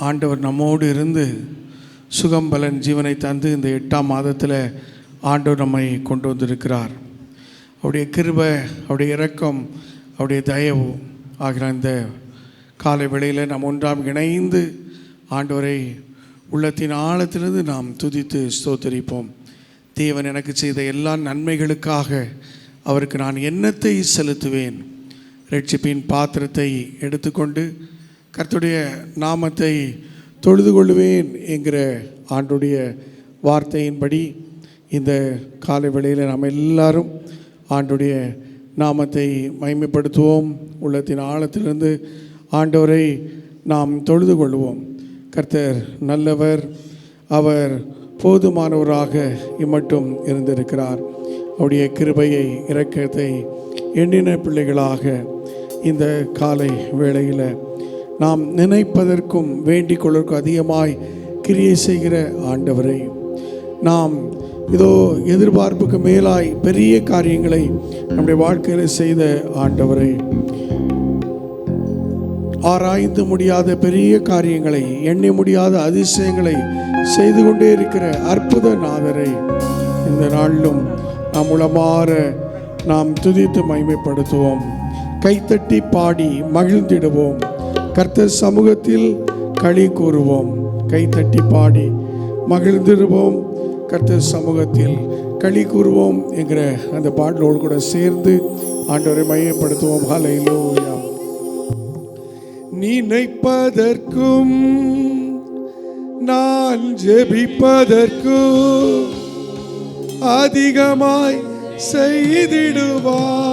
ஆண்டவர் நம்மோடு இருந்து சுகம் பலன் ஜீவனை தந்து இந்த 8ஆம் மாதத்தில் ஆண்டவர் நம்மை கொண்டு வந்திருக்கிறார். அவருடைய கிருபை, அவருடைய இரக்கம், அவருடைய தயவு ஆகிற இந்த காலை வேளையில் நாம் ஒன்றாம் இணைந்து ஆண்டவரை உள்ளத்தின் ஆழத்திலிருந்து நாம் துதித்து ஸ்தோத்தரிப்போம். தேவன் எனக்கு செய்த எல்லா நன்மைகளுக்காக அவருக்கு நான் எண்ணத்தை செலுத்துவேன். ரட்சிப்பின் பாத்திரத்தை எடுத்துக்கொண்டு கர்த்தருடைய நாமத்தை தொழுது கொள்வேன் என்கிற ஆண்டுடைய வார்த்தையின்படி இந்த காலை வேளையில் நாம் எல்லாரும் ஆண்டுடைய நாமத்தை மகிமைப்படுத்துவோம். உள்ளத்தின் ஆழத்திலிருந்து ஆண்டவரை நாம் தொழுது கொள்வோம். கர்த்தர் நல்லவர், அவர் போதுமானவராக இம்மட்டும் இருந்திருக்கிறார். அவருடைய கிருபையை இரக்கத்தை எண்ணின பிள்ளைகளாக இந்த காலை வேளையில் நாம் நினைப்பதற்கும் வேண்டிக் கொள்வதற்கும் அதிகமாய் கிரியை செய்கிற ஆண்டவரை நாம் இதோ எதிர்பார்ப்புக்கு மேலாய் பெரிய காரியங்களை நம்முடைய வாழ்க்கையில் செய்த ஆண்டவரை, ஆராய்ந்து முடியாத பெரிய காரியங்களை, எண்ணி முடியாத அதிசயங்களை செய்து கொண்டே இருக்கிற அற்புத நாதரை இந்த நாளிலும் நாம் உளமாற நாம் துதித்து மகிமைப்படுத்துவோம். கைத்தட்டி பாடி மகிழ்ந்திடுவோம். கர்த்தர் சமூகத்தில் களி கூறுவோம். கைத்தட்டி பாடி மகிழ்ந்திடுவோம். கர்த்தர் சமூகத்தில் களி கூறுவோம் என்கிற அந்த பாடலோடு கூட சேர்ந்து ஆண்டவரை மையப்படுத்துவோம். ஹல்லேலூயா. நினைப்பதற்கும் நான் ஜெபிப்பதற்கும் அதிகமாய் செய்திடுவார்.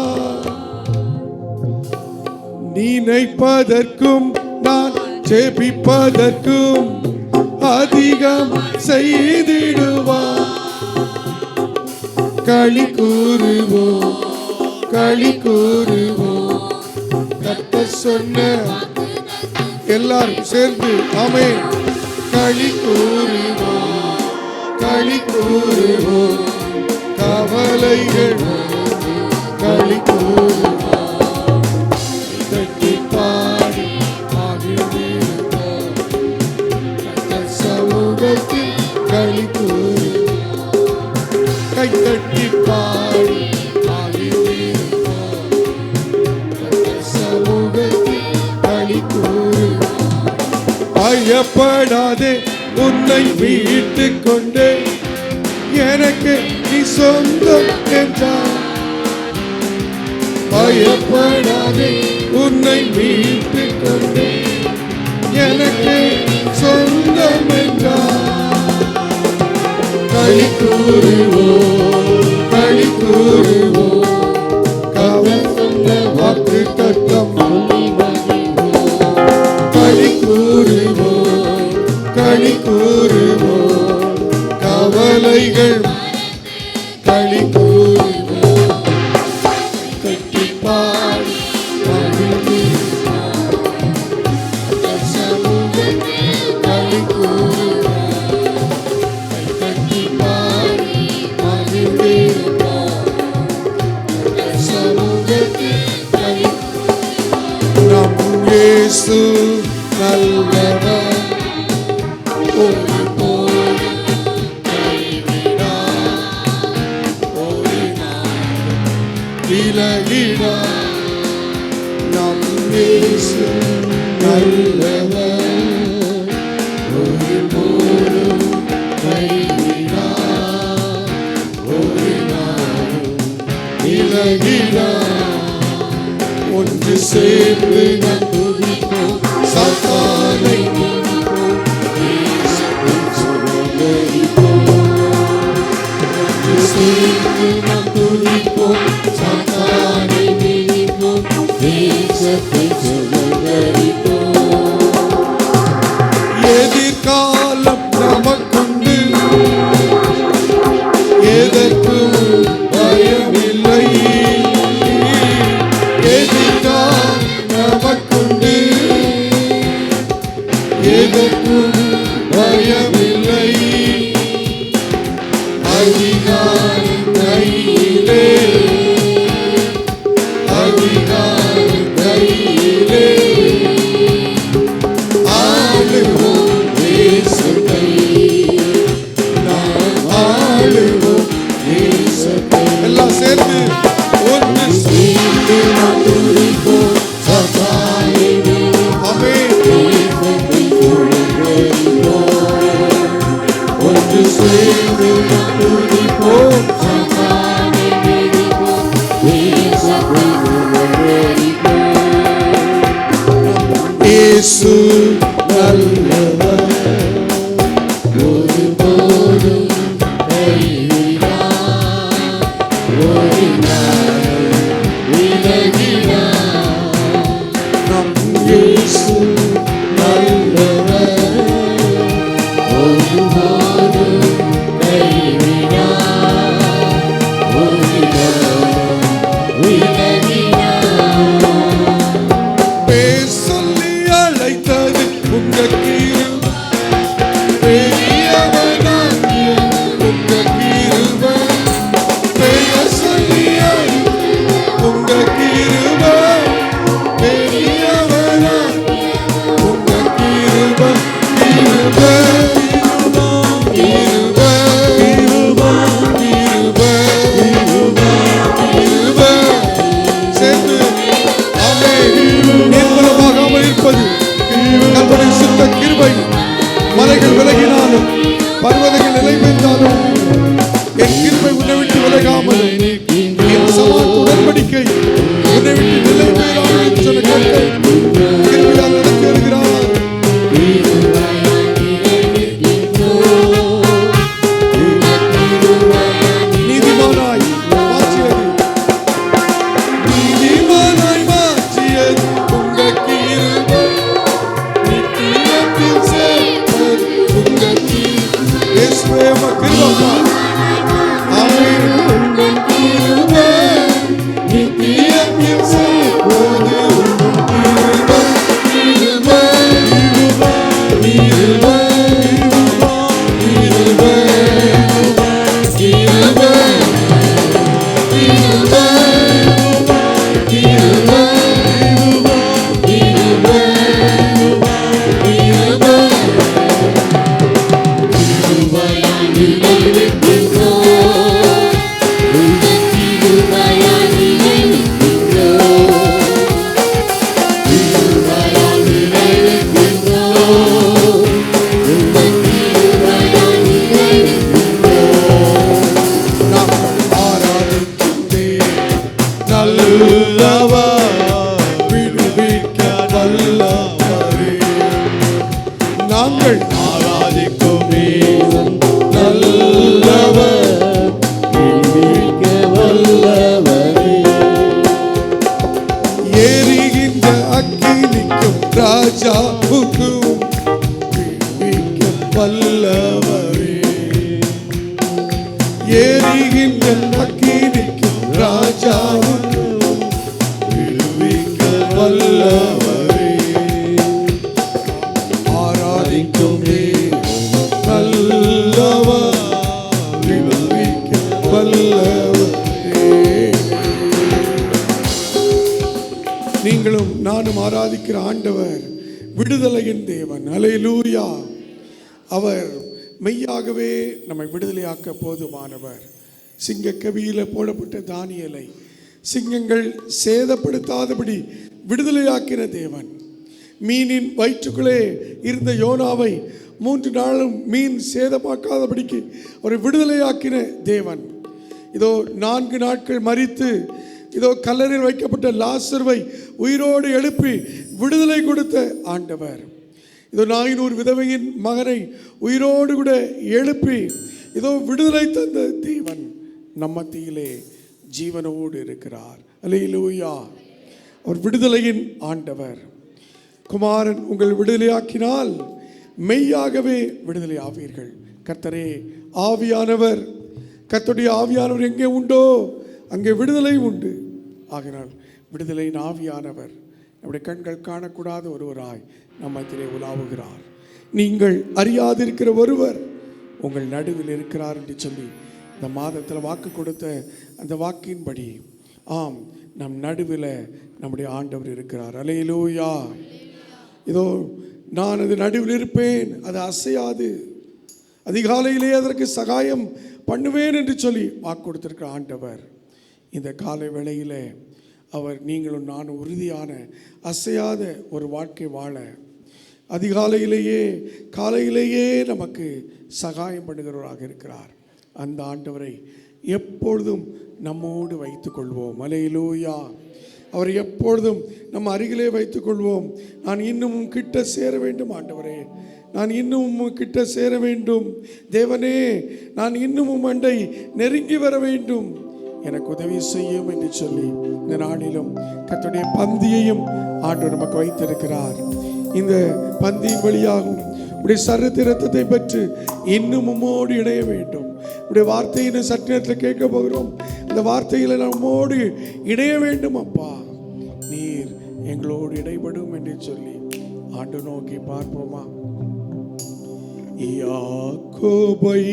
நினைப்பதற்கும் நான் ஜெபிப்பதற்கும் அதிகம் செய்திடுவார். களி கூறுவோம், களி கூறுவோம். கர்த்தர் சொன்ன எல்லாரும் சேர்ந்து ஆமென். களி கூறுவோம், களி கூறுவோம். கவலைகள் களி கூறுவோம். தட்டி பாடி மகிழ்ந்திடுவோம். கர்த்தர் சமூகத்தில் களி கூறுவோம். கைத்தட்டி பாடி மகிழ்ந்திடுவோம். கர்த்தர் சமூகத்தில் களி கூறுவோம். பயப்படாதே, உன்னை மீட்டுக் கொண்டே எனக்கு நீ சொந்தம் என்றார். பயப்படாதே, உன்னை மீட்டுக் கொண்டே எனக்கு சொந்தம் என்றார். களி கூறுவோம், களி கூறுவோம். அவர் சொன்ன வாக்கு தத்தம் களி கூறுவோம், களி கூறுவோம். கவலைகள் களி கூறுவோம். கட்டி பாடி மகிழ்ந்திடுவோம். சமூகத்தில் களி கூறுவோம். கட்டி பாடி மகிழ்ந்திடுவோம். சமூகத்தில் களி கூறுவோம். நம் இயேசு நல்லவர், நம் இயேசு நல்லவர், ஒருபோதும் கைவிடார், ஒரு நாளும் விலகிடார். ஒன்று சேர்ந்து நாம் துதிப்போம், சாத்தானை நீக்குவோம், இயேசுவை சுதந்தரிப்போம். ஒன்று சேர்ந்து நாம் துதிப்போம், சாத்தானை நீக்குவோம், இயேசுவை சுதந்தரிப்போம். எதிர்காலம் நமக்குண்டு, எதற்கும் பயமில்லை. எதிர்காலம் நமக்குண்டு, எதற்கும் பயமில்லை. அதிகாரம் கையிலே, அதிகாரம் கையிலே. ஆளுவோம் மலைகள் விலகினாலும் பர்வதங்கள் நிலை பெற்றாலும் என் கிருபை உன்னை விட்டு விலகாமல் என் சமான் உடன்படிக்கை உன்னை விட்டு நிலை பெறாமல் சொன்ன கர்த்தர் கிருபையால் நடத்தி வருகிறார். நீதிமானாய் மாற்றியது உங்க கிருபை நித்தியத்தில் சேர்ப்பது உங்க கிருபை. இயேசுவே உங்க கிருபை. ஆமென். உங்க கிருபை நித்தியத்தில் சேர்ப்பது உங்க கிருபை. கிருபை கிருபை கிருபை கிருபை கிருபை நாங்கள் ஆராதிக்கும் தேவன் நல்லவர், விடுவிக்க வல்லவரே. எரிகின்ற அக்கினிக்கும் ராஜாவுக்கும் விடுவிக்க வல்லவரே. எரிகின்ற அக்கினிக்கும் ராஜாவுக்கும் விடுவிக்க வல்லவரே. நீங்களும் நானும் ஆராதிக்கிற ஆண்டவர் விடுதலையின் தேவன். அல்லேலூயா. அவர் மெய்யாகவே நம்மை விடுதலையாக்க போதுமானவர். சிங்க கவியில போடப்பட்ட தானியேலை சிங்கங்கள் சேதப்படுத்தாதபடி விடுதலையாக்கின தேவன். மீனின் வயிற்றுக்குள்ளே இருந்த யோனாவை 3 நாளும் மீன் சேதமாக்காதபடிக்கு அவரை விடுதலையாக்கின தேவன். இதோ 4 நாட்கள் மரித்து இதோ கல்லறையில் வைக்கப்பட்ட லாசருவை உயிரோடு எழுப்பி விடுதலை கொடுத்த ஆண்டவர். இதோ 400 விதவையின் மகனை உயிரோடு கூட எழுப்பி இதோ விடுதலை தந்த தேவன் நம் மத்தியிலே ஜீவனோடு இருக்கிறார். அல்லேலூயா. அவர் விடுதலையின் ஆண்டவர். குமாரன் உங்கள் விடுதலையாக்கினால் மெய்யாகவே விடுதலை ஆவீர்கள். கர்த்தரே ஆவியானவர். கர்த்தருடைய ஆவியானவர் எங்கே உண்டோ அங்கே விடுதலை உண்டு. ஆகினால் விடுதலையின் ஆவியானவர் நம்முடைய கண்கள் காணக்கூடாத ஒருவராய் நம்மத்திலே உலாவுகிறார். நீங்கள் அறியாதிருக்கிற ஒருவர் உங்கள் நடுவில் இருக்கிறார் என்று சொல்லி இந்த மாதத்தில் வாக்கு கொடுத்த அந்த வாக்கின்படி ஆம், நம் நடுவில் நம்முடைய ஆண்டவர் இருக்கிறார். அல்லேலூயா. இதோ நான் அது நடுவில் இருப்பேன், அது அசையாது, அதிகாலையிலே அதற்கு சகாயம் பண்ணுவேன் என்று சொல்லி வாக்கு கொடுத்திருக்கிற ஆண்டவர் இந்த காலை வேளையில் அவர் நீங்களும் நானும் உறுதியான அசையாத ஒரு வாழ்க்கை வாழ அதிகாலையிலேயே காலையிலேயே நமக்கு சகாயம் பண்ணுகிறவராக இருக்கிறார். அந்த ஆண்டவரை எப்பொழுதும் நம்மோடு வைத்துக் கொள்வோம். அல்லேலூயா. அவரை எப்பொழுதும் நம்ம அருகிலே வைத்துக் கொள்வோம். நான் இன்னும் கிட்ட சேர வேண்டும் ஆண்டவரே, நான் இன்னும் கிட்ட சேர வேண்டும் தேவனே, நான் இன்னும் அண்டை நெருங்கி வர வேண்டும், எனக்கு உதவி செய்யும் என்று சொல்லி இந்த நாளிலும் கர்த்தருடைய பந்தியையும் ஆண்டவர் நமக்கு வைத்திருக்கிறார். இந்த பந்தியின் வழியாகும் உடைய சரீரத்தின் இரத்தத்தை பெற்று இன்னும் உம்மோடு இணைய வேண்டும். உடைய வார்த்தையை சற்று நேரத்தில் கேட்க போகிறோம். அந்த வார்த்தையில நம்மோடு இணைய வேண்டும். அப்பா, நீர் எங்களோடு இடைபடும் என்று சொல்லி ஆண்டு நோக்கி பார்ப்போமா? யாக்கோபை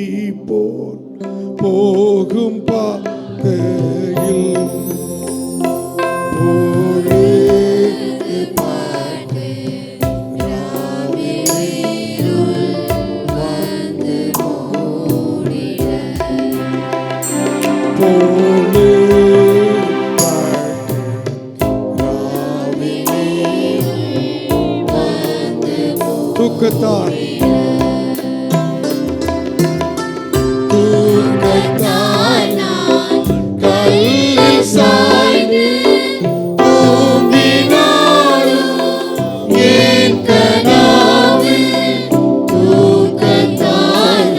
போல் போகும் பாதையில் போலே பார்த்து தூக்கத்தால் கல்லில் சாய்ந்து தூங்கினாலும் என் கனாவில் தூக்கத்தால்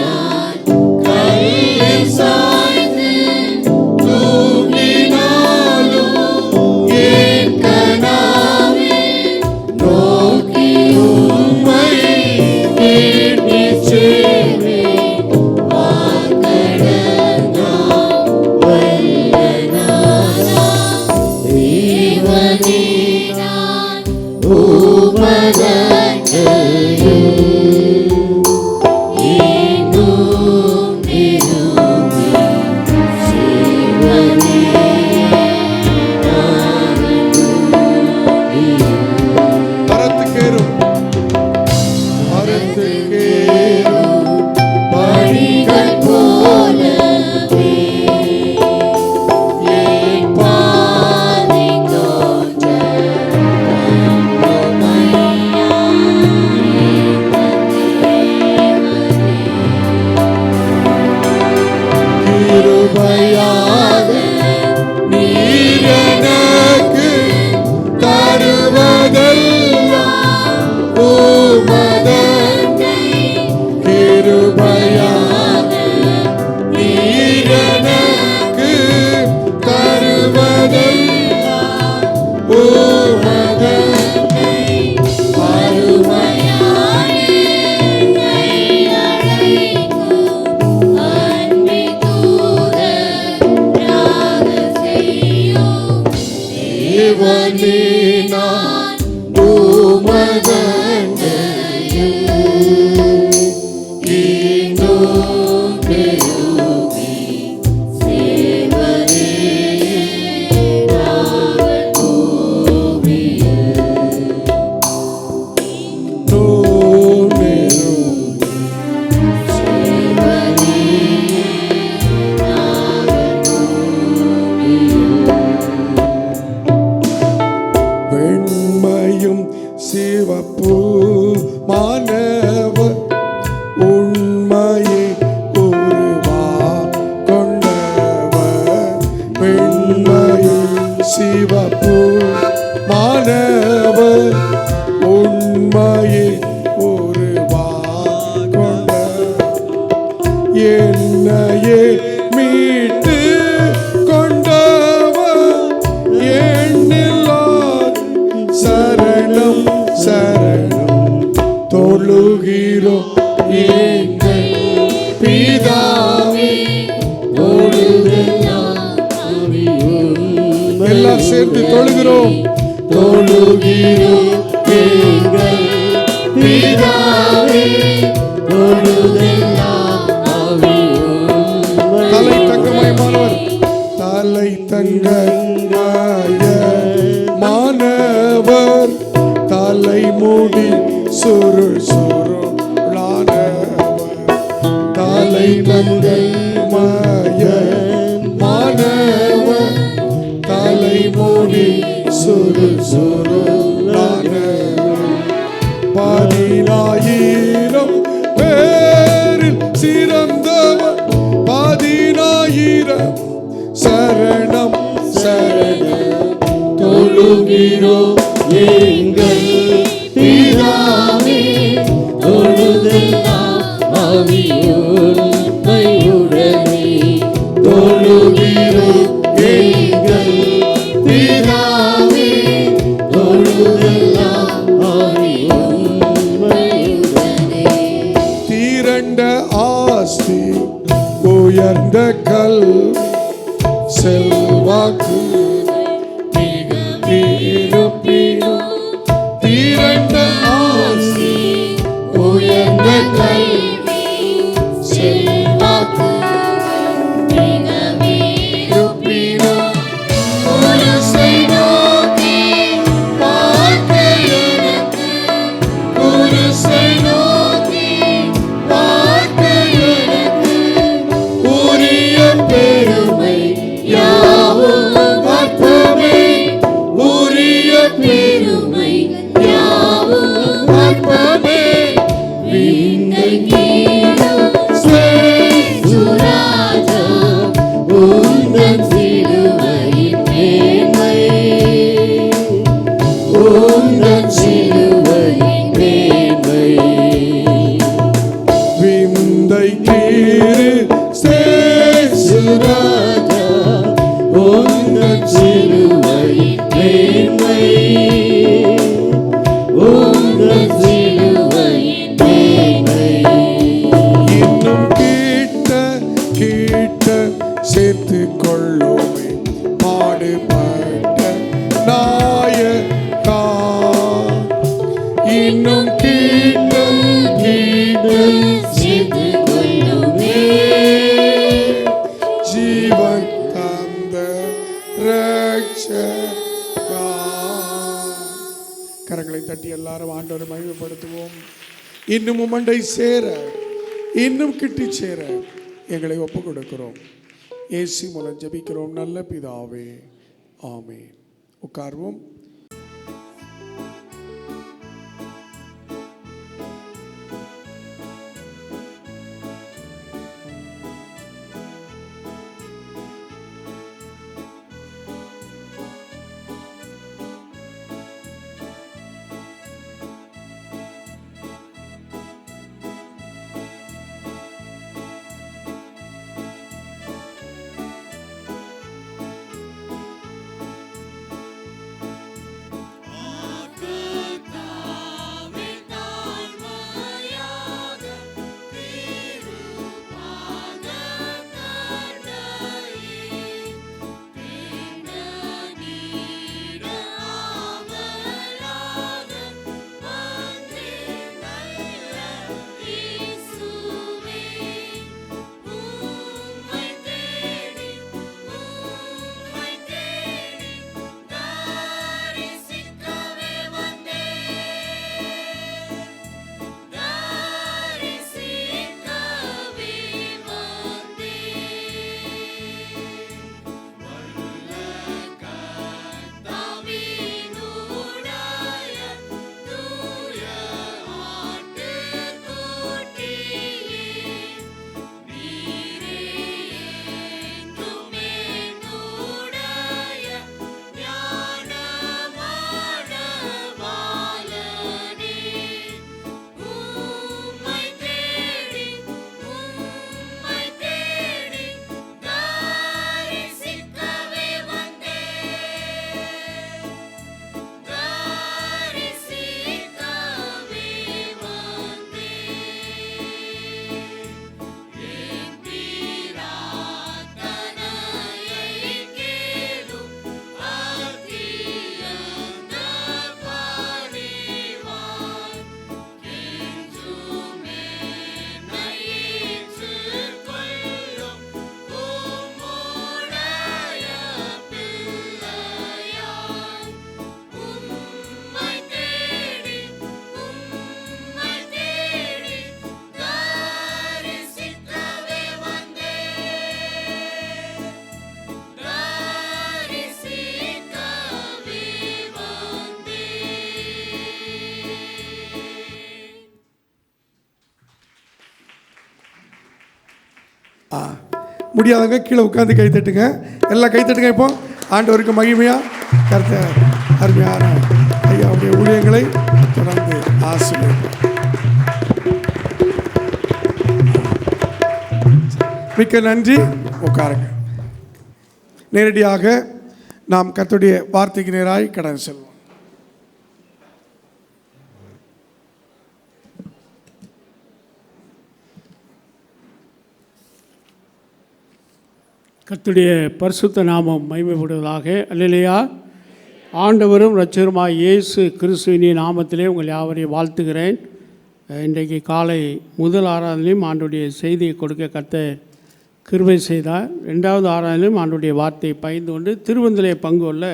கல்லில் சாய்ந்து தூங்கினாலும் என் கனாவில் நோக்கி உம்மை தேடிச் செல்வேன். வாக்கடந்தால் வல்லனானா தேவனே நான் உமதன்னையும் இன்னும் விரும்பி செய்வதே மரத்துக்கேறும் படிகள் போலவே என் பாதை தோன்ற கிருபையாக நீர் எனக்கு தருவதெல்லாம் உமதன்னை. கிருபையாக நீர் எனக்கு தருவதெல்லாம் உமதன்னை. அருமையான தேவனே நான் உமதன்னையும் இன்னும் விரும்பி செய்வதே நாவல் கூவியே. இன்னும் விரும்பி செய்வதே நாவல் கூவியே. வெண்மையும் சிவப்பு மாணவர் உண்மையை உருவா கொண்டவர். வெண்மையும் சிவப்பு மாணவர் உண்மையை உருவா கொண்டவர். என்னையே மீட்டு கொண்டவர் எண்ணில்லாத சரணம் சரணம் தொழுகிறோம் எங்கள் பிதாவே. எல்லாம் சேர்ந்து தொழுகிறோம். தொழுகிறோம் எங்கள் பிதாவே. தலை தங்கமயமானவர் தலை தங்கமய மாணவர் தலைமுடி சுருள் சுருளானவர். தலை தங்கமய மாணவர் தலைமுடி சுருள் சுருளானவர். 10,000 பேரில் சிறந்தவர் 10,000 சரணம் சரணம் தொழுகிறோம் எங்கள் பிதாவே. தொழுதெல்லாம் ஆவியுடனே தொழுகிறோம் எங்கள் பிதாவே. தொழுதெல்லாம் ஆவியுடனே. தீரண்ட ஆஸ்தி உயர்ந்த கல் செல்வாக்கு இருப்பினும் தீரண்ட ஆசி உயர்ந்த கல்வி செல்வாக்கு இருப்பினும் குருசை நோக்கி பார்க்க எனக்கு குருசை நோக்கி பார்க்க எனக்கு உரிய பெருமை யாவும் அற்பமே. உரிய பெருமை யாவும் அற்பமே. இன்னும் உமண்டை சேர, இன்னும் கிட்டி சேர எங்களை ஒப்பு கொடுக்கிறோம். இயேசு மூலம் ஜெபிக்கிறோம் நல்ல பிதாவே, ஆமென். உட்கார்வோம். முடியாதவங்க கீழே உட்காந்து கை தட்டுங்க. எல்லாம் கை தட்டுங்க. இப்போ ஆண்டவருக்கு மகிமையாக கர்த்தர் அருமையான ஐயாவுடைய ஊழியங்களை தொடர்ந்து ஆசீர்வதிப்பார். மிக்க நன்றி. உட்காருங்க. நேரடியாக நாம் கர்த்தருடைய வார்த்தைக்கு நேராய் கடந்து செல்வோம். கர்த்தருடைய பரிசுத்த நாமம் மகிமைப்படுவதாக. அல்லேலூயா. ஆண்டவரும் இரட்சகருமாய் இயேசு கிறிஸ்துவின் நாமத்திலே உங்கள் யாவரையும் வாழ்த்துகிறேன். இன்றைக்கு காலை முதல் ஆராதனையிலும் ஆண்டவருடைய செய்தியை கொடுக்க கர்த்தர் கிருபை செய்தார். ரெண்டாவது ஆராதனையிலும் ஆண்டவருடைய வார்த்தையை பகிர்ந்து கொண்டு திருவந்திலே பங்கு கொள்ள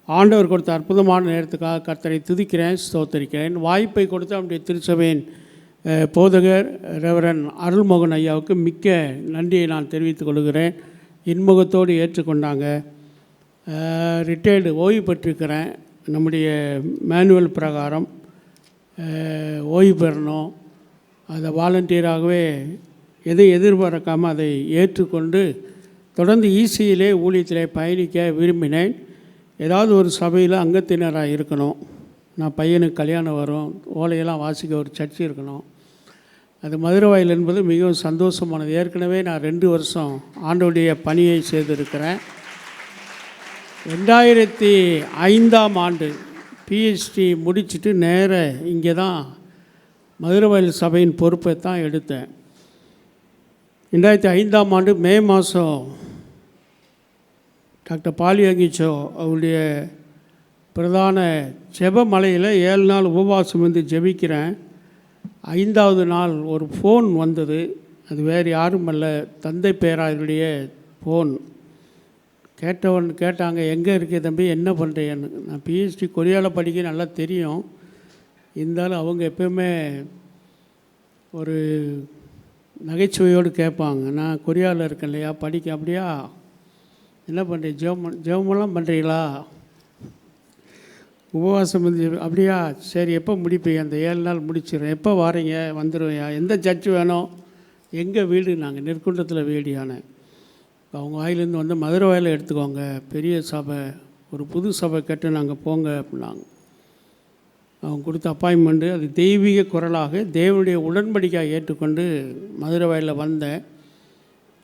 ஆண்டவர் கொடுத்த அற்புதமான நேரத்துக்காக கர்த்தரை துதிக்கிறேன், ஸ்தோத்தரிக்கிறேன். வாய்ப்பை கொடுத்து அவருடைய திருச்சபையின் போதகர் ரெவரன் அருள்மோகன் ஐயாவுக்கு மிக்க நன்றியை நான் தெரிவித்துக் கொள்கிறேன். இன்முகத்தோடு ஏற்றுக்கொண்டாங்க. ரிட்டையர்டு ஓய்வு பெற்றிருக்கிறேன். நம்முடைய மேனுவல் பிரகாரம் ஓய்வு பெறணும், அதை வாலண்டியராகவே எதை எதிர்பார்க்காமல் அதை ஏற்றுக்கொண்டு தொடர்ந்து ஈசியிலே ஊழியத்திலே பயணிக்க விரும்பினேன். ஏதாவது ஒரு சபையில் அங்கத்தினராக இருக்கணும். நான் பையனுக்கு கல்யாணம் வரும், ஓலையெல்லாம் வாசிக்க ஒரு சர்ச்சு இருக்கணும். அது மதுரவாயில் என்பது மிகவும் சந்தோஷமானது. ஏற்கனவே நான் 2 வருஷம் ஆண்டவருடைய பணியை செய்திருக்கிறேன். 2005ஆம் ஆண்டு பிஹெச்டி முடிச்சுட்டு நேர இங்கே தான் மதுரவாயில் சபையின் பொறுப்பை தான் எடுத்தேன். 2005ஆம் ஆண்டு மே மாதம் டாக்டர் பாலியங்கிச்சோ அவருடைய பிரதான ஜெபமலையில் 7 நாள் உபவாசம் வந்து ஜெபிக்கிறேன். 5ஆவது நாள் ஒரு ஃபோன் வந்தது. அது வேறு யாரும் அல்ல, தந்தை பேராயருடைய ஃபோன். கேட்டாங்க, எங்கே இருக்கே தம்பி, என்ன பண்ணுறேன்னு. நான் பிஹெச்டி கொரியாவில் படிக்க நல்லா தெரியும். இருந்தாலும் அவங்க எப்போயுமே ஒரு நகைச்சுவையோடு கேட்பாங்க, நான் கொரியாவில் இருக்கேன் இல்லையா, படிக்க அப்படியா, என்ன பண்ணுறீங்க, ஜெபமெல்லாம் பண்ணுறீங்களா, உபவாசம் அப்படியா, சரி எப்போ முடிப்பீங்க, அந்த 7 நாள் முடிச்சிடுறேன், எப்போ வாரீங்க, வந்துடுவேயா, எந்த சர்ச் வேணும், எங்கள் வீடு, நாங்கள் நெற்குன்றத்தில் வீடு யானை. அவங்க வாயிலேருந்து வந்து மதுரை வாயில் எடுத்துக்கோங்க, பெரிய சபை, ஒரு புது சபை கட்டு நாங்கள் போங்க அப்படின்னாங்க. அவங்க கொடுத்த அப்பாயின்மெண்ட்டு, அது தெய்வீக குரலாக தேவனுடைய உடன்படிக்கையாக ஏற்றுக்கொண்டு மதுரை வாயிலில் வந்தேன்.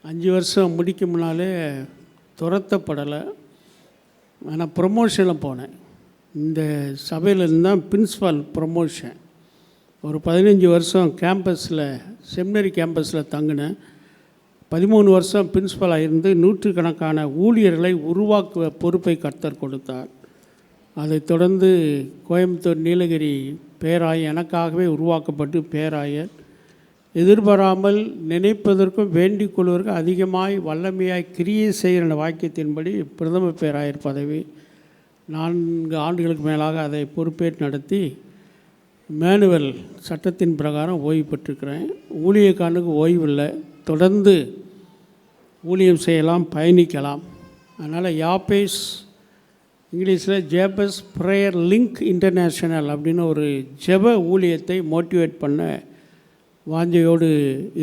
5 வருஷம் முடிக்க முன்னாலே துரத்தப்படலை, ஆனால் ப்ரொமோஷனில் போனேன். இந்த சபையிலேருந்து தான் பிரின்ஸ்பால் ப்ரொமோஷன். ஒரு 15 வருஷம் கேம்பஸில், செமினரி கேம்பஸில் தங்கினேன். 13 வருஷம் பிரின்ஸ்பலாக இருந்து நூற்றுக்கணக்கான ஊழியர்களை உருவாக்குவ பொறுப்பை கர்த்தர் கொடுத்தார். அதைத் தொடர்ந்து கோயம்புத்தூர் நீலகிரி பேராயர், எனக்காகவே உருவாக்கப்பட்டு பேராயர், எதிர்பாராமல் நினைப்பதற்கும் வேண்டிக் கொள்வதற்கும் அதிகமாய் வல்லமையாய் கிரியை செய்கிற வாக்கியத்தின்படி பிரதம பேராயர் பதவி 4 ஆண்டுகளுக்கு மேலாக அதை பொறுப்பேற்று நடத்தி மேனுவல் சட்டத்தின் பிரகாரம் ஓய்வு பெற்றிருக்கிறேன். ஊழியக்காரனுக்கு ஓய்வு இல்லை, தொடர்ந்து ஊழியம் செய்யலாம், பயணிக்கலாம். அதனால் யாபேஸ், இங்கிலீஷில் ஜேபஸ் ப்ரேயர் லிங்க் இன்டர்நேஷ்னல் அப்படின்னு ஒரு ஜெப ஊழியத்தை மோட்டிவேட் பண்ண வாஞ்சையோடு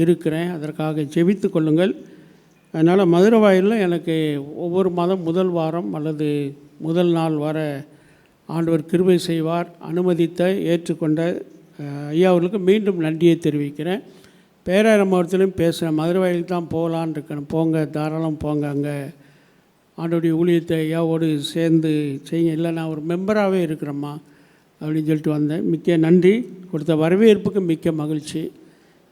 இருக்கிறேன். அதற்காக ஜெபித்து கொள்ளுங்கள். அதனால் மதுரை வாயிலில் எனக்கு ஒவ்வொரு மாதம் முதல் வாரம் அல்லது முதல் நாள் வர ஆண்டவர் கிருபை செய்வார். அனுமதித்த ஏற்றுக்கொண்ட ஐயா அவர்களுக்கு மீண்டும் நன்றியை தெரிவிக்கிறேன். பேராயிரம் மாவட்டத்திலையும் பேசுகிறேன், மதுரை வாயிலுக்கு தான் போகலான் இருக்கேன். போங்க, தாராளம் போங்க, அங்கே ஆண்டோடைய ஊழியத்தை ஐயாவோடு சேர்ந்து செய்யுங்க. இல்லை நான் ஒரு மெம்பராகவே இருக்கிறேம்மா அப்படின்னு சொல்லிட்டு வந்தேன். மிக்க நன்றி, கொடுத்த வரவேற்புக்கு மிக்க மகிழ்ச்சி.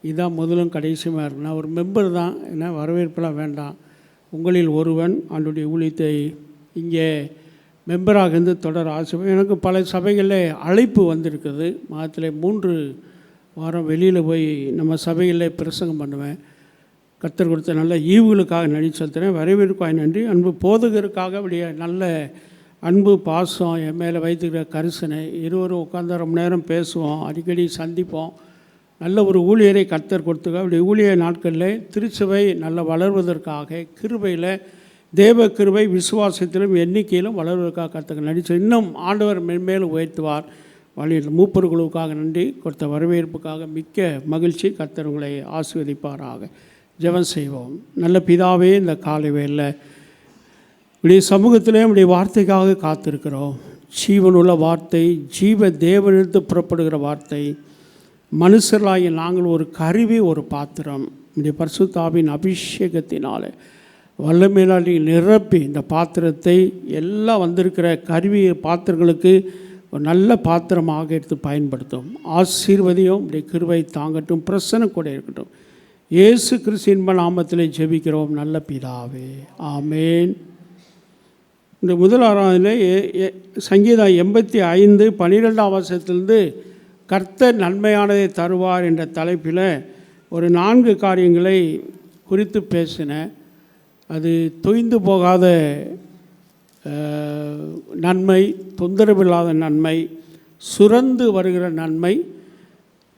இதுதான் முதலும் கடைசியுமாக இருக்கு. நான் ஒரு மெம்பர் தான், ஏன்னா வரவேற்பெல்லாம் வேண்டாம். உங்களில் ஒருவன் ஆண்டோடைய ஊழியத்தை இங்கே மெம்பராக இருந்து தொடர ஆசை. எனக்கு பல சபைகளில் அழைப்பு வந்திருக்குது. மாதத்தில் 3 வாரம் வெளியில் போய் நம்ம சபைகளில் பிரசங்கம் பண்ணுவேன். கர்த்தர் கொடுத்த நல்ல ஈவுகளுக்காக நன்றி செலுத்துகிறேன். வரவேற்காக நன்றி. அன்பு போதகருக்காக அப்படியே நல்ல அன்பு பாசம் என் மேலே வைத்துக்கிற கரிசனை. இருவரும் உட்காந்து 1 மணி நேரம் பேசுவோம், அடிக்கடி சந்திப்போம். நல்ல ஒரு ஊழியரை கர்த்தர் கொடுத்துக்க. அப்படி ஊழிய நாட்களில் திருச்சபை நல்ல வளர்வதற்காக கிருபையில், தேவ கிருபை விசுவாசத்திலும் எண்ணிக்கையிலும் வளர்வதற்காக கர்த்தர் நடிச்சு இன்னும் ஆண்டவர் மென்மேலும் உயர்த்துவார். வழியில் மூப்பர்களுக்காக நன்றி, கொடுத்த வரவேற்புக்காக மிக்க மகிழ்ச்சி. கர்த்தர் உங்களை ஆசீர்வதிப்பாராக. ஜெபம் செய்வோம். நல்ல பிதாவே, இந்த காலை வேளையில் உடைய சமூகத்திலே உடைய வார்த்தைக்காக காத்திருக்கிறோம். ஜீவனுள்ள வார்த்தை, ஜீவ தேவனிடத்து புறப்படுகிற வார்த்தை. மனுஷர்களாகிய நாங்கள் ஒரு கருவி, ஒரு பாத்திரம். உடைய பரிசுத்தாவின் அபிஷேகத்தினால் வல்லமையினால் நிரப்பி இந்த பாத்திரத்தை எல்லாம் வந்திருக்கிற கருவி பாத்திரங்களுக்கு ஒரு நல்ல பாத்திரமாக எடுத்து பயன்படுத்தும். ஆசீர்வதியும் உடைய கிருபை தாங்கட்டும், பிரசன்னம் கூட இருக்கட்டும். இயேசு கிறிஸ்து இன்ப நாமத்திலே ஜெபிக்கிறோம் நல்ல பிதாவே, ஆமேன். இந்த முதல் ஆராதனையில் சங்கீதம் 85 12ஆம் வசனத்திலிருந்து கர்த்தர் நன்மையானதை தருவார் என்ற தலைப்பில் ஒரு 4 காரியங்களை குறித்து பேசினேன். அது தொய்ந்து போகாத நன்மை, தொந்தரவில்லாத நன்மை, சுரந்து வருகிற நன்மை,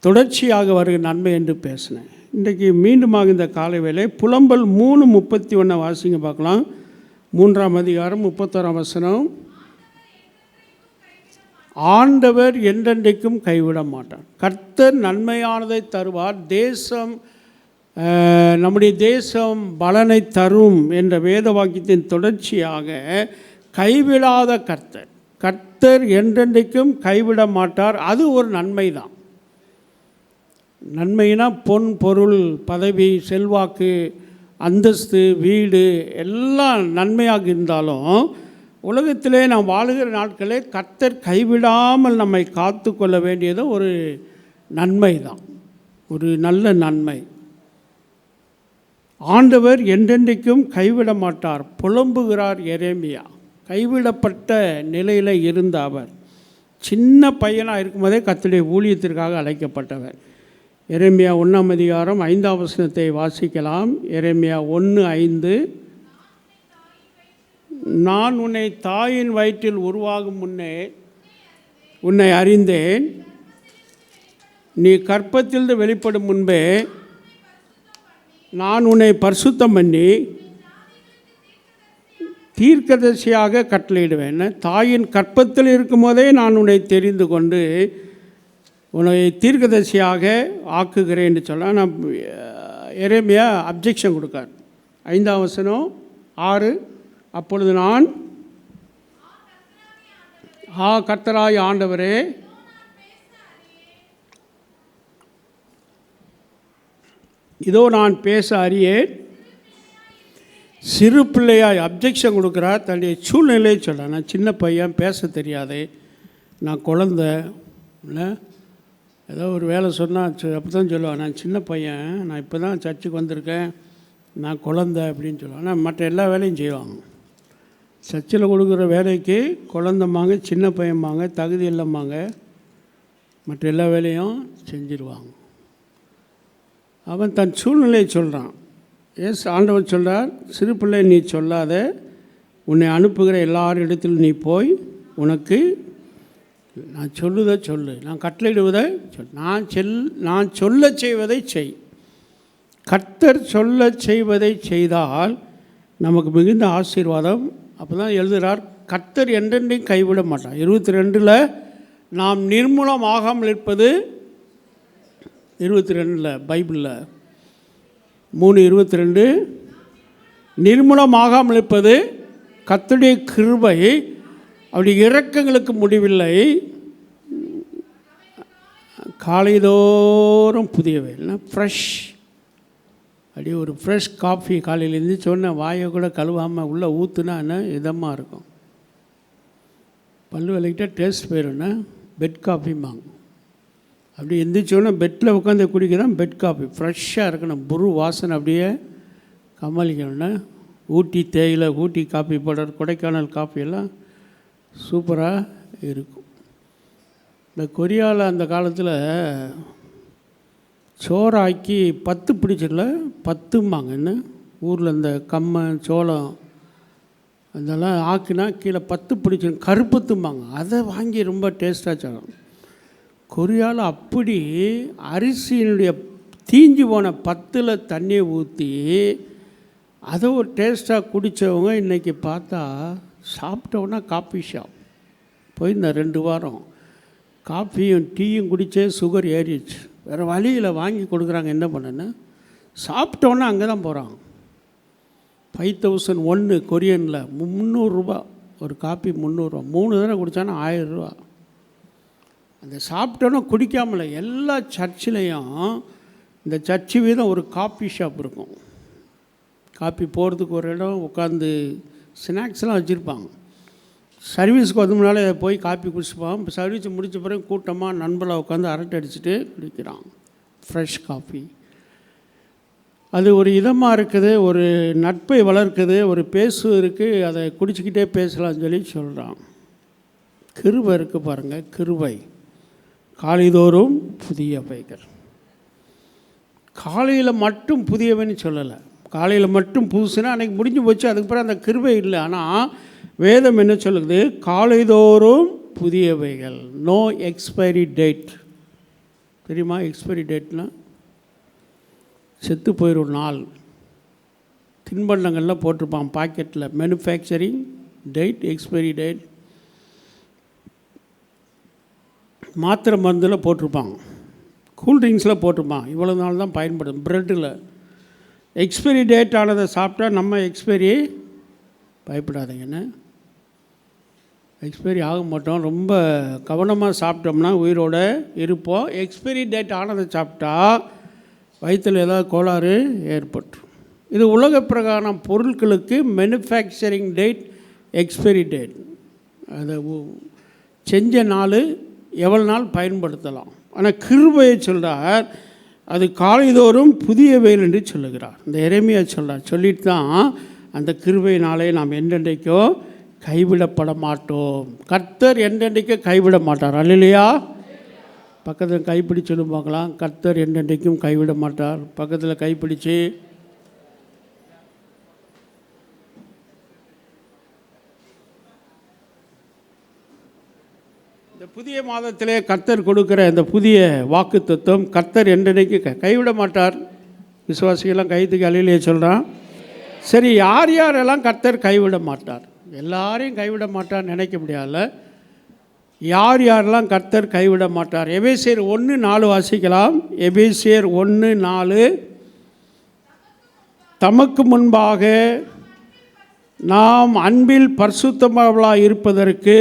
தொடர்ச்சியாக வருகிற நன்மை என்று பேசினேன். இன்றைக்கு மீண்டுமாக இந்த காலை வேளை புலம்பல் 3:31 வாசிங்க பார்க்கலாம். 3ஆம் அதிகாரம் 31ஆம் வசனம். ஆண்டவர் என்றென்றைக்கும் கைவிட மாட்டார். கர்த்தர் நன்மையானதை தருவார். தேசம், நம்முடைய தேசம் பலனை தரும் என்ற வேத வாக்கியத்தின் தொடர்ச்சியாக கைவிடாத கர்த்தர், கர்த்தர் என்றென்றைக்கும் கைவிட மாட்டார். அது ஒரு நன்மை தான். நன்மைனா பொன், பொருள், பதவி, செல்வாக்கு, அந்தஸ்து, வீடு எல்லாம் நன்மையாக இருந்தாலும் உலகத்திலே நாம் வாழுகிற நாட்களே கர்த்தர் கைவிடாமல் நம்மை காத்து கொள்ள வேண்டியது ஒரு நன்மை தான், ஒரு நல்ல நன்மை. ஆண்டவர் என்றென்றைக்கும் கைவிட மாட்டார். புலம்புகிறார் எரேமியா. கைவிடப்பட்ட நிலையில் இருந்த அவர் சின்ன பையனாக இருக்கும்போதே கர்த்தருடைய ஊழியத்திற்காக அழைக்கப்பட்டவர். எரேமியா 1ஆம் அதிகாரம் 5ஆம் வசனத்தை வாசிக்கலாம். எரேமியா 1:5. நான் உன்னை தாயின் வயிற்றில் உருவாகும் முன்னே உன்னை அறிந்தேன், நீ கற்பத்திலிருந்து வெளிப்படும் முன்பே நான் உன்னை பரிசுத்தம் பண்ணி தீர்க்கதரிசியாக கட்டளையிடுவேன். தாயின் கற்பத்தில் இருக்கும்போதே நான் உன்னை தெரிந்து கொண்டு உன்னை தீர்க்கதரிசியாக ஆக்குகிறேன் என்று சொல்ல. நான் எரேமியா அப்ஜெக்ஷன் கொடுக்கார். 5ஆம் வசனம் 6. அப்பொழுது நான் கர்த்தராய் ஆண்டவரே, இதோ நான் பேச அறியேன். சிறு பிள்ளையாய் அப்ஜெக்ஷன் கொடுக்குறார். தன்னுடைய சூழ்நிலையை சொல்ல, நான் சின்ன பையன், பேச தெரியாது, நான் குழந்த இல்லை, ஏதோ ஒரு வேலை சொன்னால் அப்படி தான் சொல்லுவான், நான் சின்ன பையன், நான் இப்போ தான் சர்ச்சுக்கு வந்திருக்கேன், நான் குழந்த அப்படின்னு சொல்லுவான். ஆனால் மற்ற எல்லா வேலையும் செய்வாங்க. சர்ச்சில் கொடுக்குற வேலைக்கு குழந்தம்பாங்க, சின்ன பையன்பாங்க, தகுதி இல்லைம்பாங்க, மற்ற எல்லா வேலையும் செஞ்சிருவாங்க. அவன் தன் சூழ்நிலையை சொல்கிறான். ஆண்டவர் சொல்கிறார், சிறு பிள்ளை நீ சொல்லாத, உன்னை அனுப்புகிற எல்லாரிடத்திலும் நீ போய் உனக்கு நான் சொல்லுவதை சொல்லு, நான் கட்டளையிடுவதை சொல், நான் சொல்ல செய்வதை செய். கர்த்தர் சொல்ல செய்வதை செய்தால் நமக்கு மிகுந்த ஆசீர்வாதம். அப்போ தான் எழுதுகிறார், கர்த்தர் என்றென்றையும் கைவிட மாட்டான். 22 நாம் நிர்மூலமாகாமல் இருப்பது, 22 பைபிளில் 3:22 நிர்மூலமாகாமல் இருப்பது கர்த்தருடைய கிருபை, அப்படி இரக்கங்களுக்கு முடிவில்லை, காலைதோறும் புதியவை. ஃப்ரெஷ், அப்படியே ஒரு ஃப்ரெஷ் காஃபி காலையில் எழுந்திரிச்சோன்னே வாயை கூட கழுவாமல் உள்ளே ஊற்றுனா என்ன இதமாக இருக்கும். பல்லு விளக்கிட்டால் டேஸ்ட் போயிடும்னா பெட் காஃபிம்பாங்க. அப்படி எந்திரிச்சோன்னே பெட்டில் உட்காந்து குடிக்க தான் பெட் காஃபி, ஃப்ரெஷ்ஷாக இருக்கணும். புரு வாசனை அப்படியே கமலிக்கணும்னா. ஊட்டி தேயிலை, ஊட்டி காஃபி பவுடர், கொடைக்கானல் காஃபியெல்லாம் சூப்பராக இருக்கும். இந்த கொரியாவில் அந்த காலத்தில் சோறாக்கி 10 பிடிச்சிடல 10ம்பாங்க. என்ன ஊரில் இந்த கம்மை சோளம் அதெல்லாம் ஆக்கினா கீழே 10 பிடிச்சிடும், கருப்பத்தும்பாங்க. அதை வாங்கி ரொம்ப டேஸ்ட்டாக சாப்பிடும். கொரியாவில் அப்படி அரிசியினுடைய தீஞ்சு போன 10 தண்ணியை ஊற்றி அதை ஒரு டேஸ்ட்டாக குடித்தவங்க இன்றைக்கி பார்த்தா சாப்பிட்டோன்னா காஃபி ஷாப் போய் இந்த 2 வாரம் காஃபியும் டீயும் குடித்தே சுகர் ஏறிடுச்சு. வேறு வழியில் வாங்கி கொடுக்குறாங்க. என்ன பண்ணுன்னு சாப்பிட்டோன்னா அங்கே தான் போகிறாங்க. 5001 கொரியனில் 300 ரூபா ஒரு காப்பி, 300 ரூபா. 3 தடவை குடித்தானா 1000 ரூபா. அந்த சாப்பிட்டோன்னா குடிக்காமல எல்லா சர்ச்சிலையும் இந்த சர்ச்சு வீதம் ஒரு காஃபி ஷாப் இருக்கும். காஃபி போகிறதுக்கு ஒரு இடம், உட்காந்து ஸ்நாக்ஸ்லாம் வச்சுருப்பாங்க. சர்வீஸுக்கு வந்து முன்னால் போய் காஃபி குடிச்சுப்பான். இப்போ சர்வீஸ் முடித்த பிறகு கூட்டமாக நண்பர்களாக உட்காந்து அரட்டை அடிச்சுட்டு குடிக்கிறான் ஃப்ரெஷ் காஃபி. அது ஒரு இதமாக இருக்குது, ஒரு நட்பை வளர்க்குது, ஒரு பேசு இருக்குது, அதை குடிச்சிக்கிட்டே பேசலாம்னு சொல்லி சொல்கிறான். கிருபை இருக்குது பாருங்கள், கிருபை காலைதோறும் புதியவைகள். காலையில் மட்டும் புதியவைன்னு சொல்லலை, காலையில் மட்டும் புதுசுன்னா அன்றைக்கி முடிஞ்சு போச்சு, அதுக்கு பிறகு அந்த கிருபை இல்லை. ஆனால் வேதம் என்ன சொல்லுது, காலைதோறும் புதியவைகள். No expiry date. தெரியுமா எக்ஸ்பைரி டேட்னா? செத்து போயிடும் நாள். தின்பண்டங்கள்லாம் போட்டிருப்பான் பாக்கெட்டில், மேனுஃபேக்சரிங் டேட், எக்ஸ்பைரி டேட். மாத்திரை மருந்தில் போட்டிருப்பாங்க, கூல்ட்ரிங்க்ஸில் போட்டிருப்பான், இவ்வளோ நாள் தான் பயன்படும். ப்ரெட்டில் எக்ஸ்பைரி டேட் ஆனதை சாப்பிட்டா நம்ம எக்ஸ்பைரி பயப்படாதீங்கன்னு, எக்ஸ்பைரி ஆக மாட்டோம். ரொம்ப கவனமாக சாப்பிட்டோம்னா உயிரோட இருப்போம். எக்ஸ்பைரி டேட் ஆனதை சாப்பிட்டா வயிற்றில் ஏதாவது கோளாறு ஏற்பட்டுரும். இது உலக பிரகாரம் பொருட்களுக்கு மேனுஃபேக்சரிங் டேட், எக்ஸ்பைரி டேட். அதை செஞ்ச நாள் எவ்வளோ நாள் பயன்படுத்தலாம். ஆனால் கிருபையை சொல்கிறார், அது காலைதோறும் புதிய வேல் என்று சொல்லுகிறார். இந்த எரேமியா சொல்கிறார். சொல்லிட்டு தான் அந்த கிருபையினாலே நாம் என்றென்றைக்கோ கைவிடப்பட மாட்டோம். கர்த்தர் என்றென்றைக்கோ கைவிட மாட்டார். அல்லேலூயா. பக்கத்தில் கைப்பிடி சொல்லும் பார்க்கலாம், கர்த்தர் என்றென்றைக்கும் கைவிட மாட்டார். பக்கத்தில் கைப்பிடிச்சு இந்த புதிய மாதத்திலே கர்த்தர் கொடுக்கிற இந்த புதிய வாக்குத்தத்தம், கர்த்தர் என்றைக்கு கைவிட மாட்டார். விசுவாசிகள்லாம் கைத்துக்கு அலையிலே சொல்கிறான். சரி, யார் யாரெல்லாம் கர்த்தர் கைவிட மாட்டார்? எல்லாரையும் கைவிட மாட்டார் நினைக்க முடியாதுல்ல. யார் யாரெல்லாம் கர்த்தர் கைவிட மாட்டார்? எபேசியர் 1:4 வாசிக்கலாம். எபேசியர் 1:4. தமக்கு முன்பாக நாம் அன்பில் பரிசுத்தமானவர்களாக இருப்பதற்கு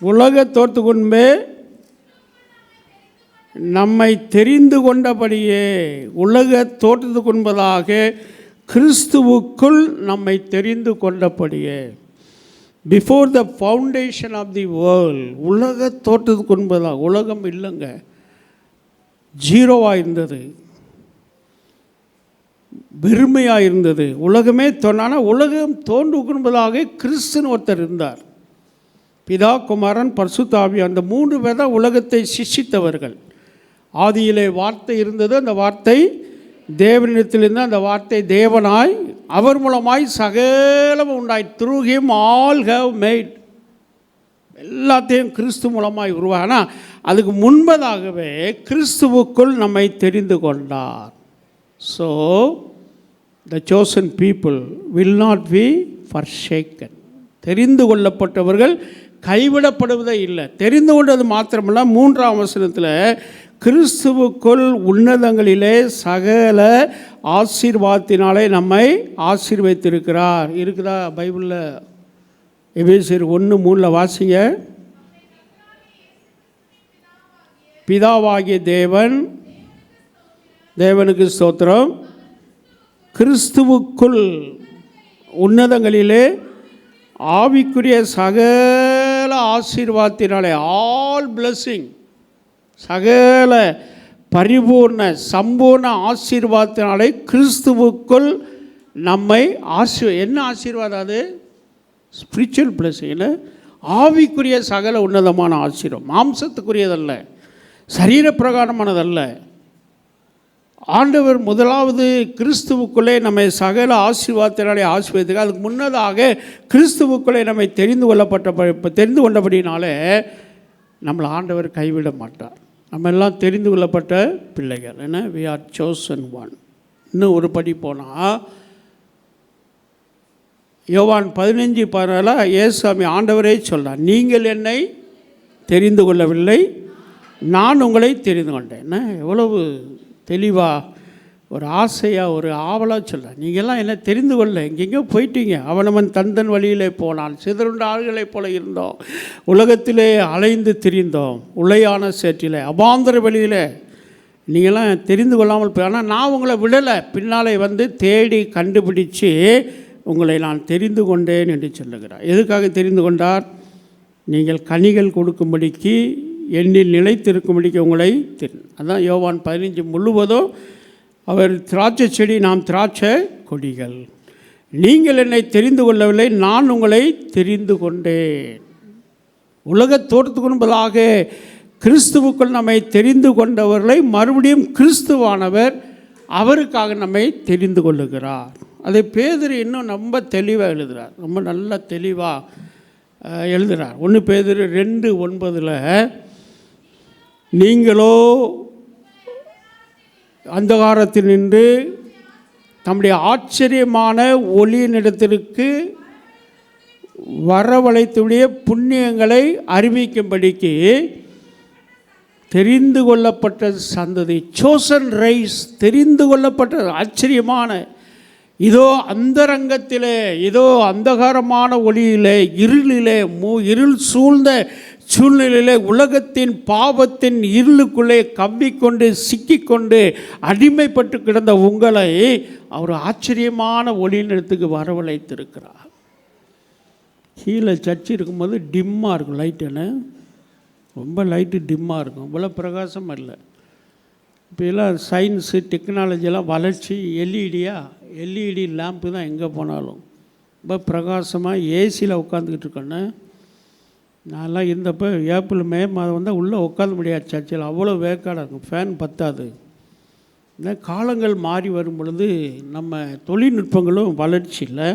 உலக தோற்றத்துக்கு முன்பே நம்மை தெரிந்து கொண்டபடியே, உலக தோற்றத்துக்கு முன்பதாக கிறிஸ்துவுக்குள் நம்மை தெரிந்து கொண்டபடியே, before the foundation of the world, உலக தோற்றத்துக்கு முன்பதாக, உலகம் இல்லைங்க, ஜீரோவாக இருந்தது, வெறுமையாக இருந்தது, உலகமே ஆனால் உலகம் தோன்றுவதற்கு முன்பதாக கிறிஸ்துன்னு ஒருத்தர் இருந்தார். பிதா, குமாரன், பரிசுத்த ஆவி, அந்த 3 பேர் தான் உலகத்தை சிருஷ்டித்தவர்கள். ஆதியிலே வார்த்தை இருந்தது, அந்த வார்த்தை தேவனிடத்திலிருந்து, அந்த வார்த்தை தேவனாய் அவர் மூலமாய் சகலம் உண்டாய். Through him all have made, எல்லாத்தையும் கிறிஸ்து மூலமாய் உருவானா. அதுக்கு முன்பதாகவே கிறிஸ்துவுக்குள் நம்மை தெரிந்து கொண்டார். So the chosen people will not be forsaken. தெரிந்து கொள்ளப்பட்டவர்கள் கைவிடப்படுவதே இல்லை. தெரிந்து கொண்டது மாத்திரமல்ல, 3ஆம் வசனத்தில் கிறிஸ்துவுக்குள் உன்னதங்களிலே சகல ஆசீர்வாதத்தினாலே நம்மை ஆசீர்வதித்திருக்கிறார். இருக்குதா பைபிளில்? எபேசியர் 1:3 வாசிங்க. பிதாவாகிய தேவனுக்கு ஸ்தோத்திரம், கிறிஸ்துவுக்குள் உன்னதங்களிலே ஆவிக்குரிய சகல ஆசீர்வாதத்தினாலே, ஆல் பிளெஸ்ஸிங், சகல பரிபூர்ண சம்பூர்ண ஆசீர்வாதத்தினாலே கிறிஸ்துவுக்குள் நம்மை என்ன ஆசீர்வாதம்? அது ஸ்பிரிச்சுவல் பிளெஸ்ஸிங், ஆவிக்குரிய சகல உன்னதமான ஆசீர்வாதம். மாம்சத்துக்குரியதல்ல, சரீரப்பிரகாரமானதல்ல. ஆண்டவர் முதலாவது கிறிஸ்துவுக்குள்ளே நம்மை சகல ஆசீர்வாதத்தினாலே ஆசீர்வதித்தார். அதுக்கு முன்னதாக கிறிஸ்துவுக்குள்ளே நம்மை தெரிந்து கொண்டபடினாலே நம்மளை ஆண்டவர் கைவிட மாட்டார். நம்ம எல்லாம் தெரிந்து கொள்ளப்பட்ட பிள்ளைகள். ஏன்னா we are chosen one. இன்னும் ஒரு படி போனால் யோவான் 15:14 இயேசுசாமி ஆண்டவரே சொல்கிறார், நீங்கள் என்னை தெரிந்து கொள்ளவில்லை, நான் உங்களை தெரிந்து கொண்டேன். என்ன எவ்வளவு தெளிவாக, ஒரு ஆசையாக, ஒரு ஆவலாக சொல்கிறேன். நீங்கள்லாம் என்ன தெரிந்து கொள்ள, எங்கெங்கோ போயிட்டீங்க. அவனவன் தந்தன் வழியிலே போனான், சிதறுண்ட ஆள்களைப் போல இருந்தோம், உலகத்திலே அலைந்து திரிந்தோம், உளையான சேற்றிலே, அபாந்தர வழியில். நீங்கள்லாம் தெரிந்து கொள்ளாமல் போய், ஆனால் நான் உங்களை விடலை, பின்னாலே வந்து தேடி கண்டுபிடிச்சு உங்களை நான் தெரிந்து கொண்டேன் என்று சொல்லுகிறார். எதுக்காக தெரிந்து கொண்டார்? நீங்கள் கனிகள் கொடுக்கும்படிக்கு, எண்ணில் நிலைத்திருக்கும்படிக்கு உங்களை அதான் யோவான் 15 முழுவதும் அவர் திராட்சை செடி, நாம் திராட்சை கொடிகள். நீங்கள் என்னை தெரிந்து கொள்ளவில்லை, நான் உங்களை தெரிந்து கொண்டேன். உலக தோற்றத்துக்கு முன்பதாக கிறிஸ்துவுக்குள் நம்மை தெரிந்து கொண்டவர்களை மறுபடியும் கிறிஸ்துவானவர் அவருக்காக நம்மை தெரிந்து கொள்ளுகிறார். அதை பேதுரு இன்னும் ரொம்ப தெளிவாக எழுதுகிறார், ரொம்ப நல்ல தெளிவாக எழுதுகிறார். 1 பேதுரு 2:9 நீங்களோ அந்தகாரத்தில் நின்று தம்முடைய ஆச்சரியமான ஒளியினிடத்திற்கு வரவழைத்துடைய புண்ணியங்களை அறிவிக்கும்படிக்கு தெரிந்து கொள்ளப்பட்ட சந்ததி, சோசன் ரைஸ், தெரிந்து கொள்ளப்பட்ட ஆச்சரியமான, இதோ அந்தரங்கத்திலே, இதோ அந்தகாரமான ஒளியிலே, இருளிலே, இருள் சூழ்ந்த சூழ்நிலையிலே, உலகத்தின் பாவத்தின் இருளுக்குள்ளே கவ்விக்கொண்டு சிக்கிக்கொண்டு அடிமைப்பட்டு கிடந்த உங்களை அவர் ஆச்சரியமான ஒளியினிடத்துக்கு வரவழைத்திருக்கிறார். கீழே சர்ச்சு இருக்கும்போது டிம்மாக இருக்கும், லைட்டுன்னு ரொம்ப லைட்டு டிம்மாக இருக்கும், இவ்வளோ பிரகாசம் இல்லை. இப்போ எல்லாம் சயின்ஸு டெக்னாலஜியெல்லாம் வளர்ச்சி, எல்இடி லேம்ப்பு தான் எங்கே போனாலும் ரொம்ப பிரகாசமாக. ஏசியில் உட்காந்துக்கிட்டு இருக்கோன்னு நான்லாம் இருந்தப்போ ஏப்ரல் மே மாதம் வந்தால் உள்ளே உட்காந்து முடியாது சர்ச்சில், அவ்வளோ வேக்காடாக இருக்கும், ஃபேன் பத்தாது. இந்த காலங்கள் மாறி வரும் பொழுது நம்ம தொழில்நுட்பங்களும் வளர்ச்சி இல்லை,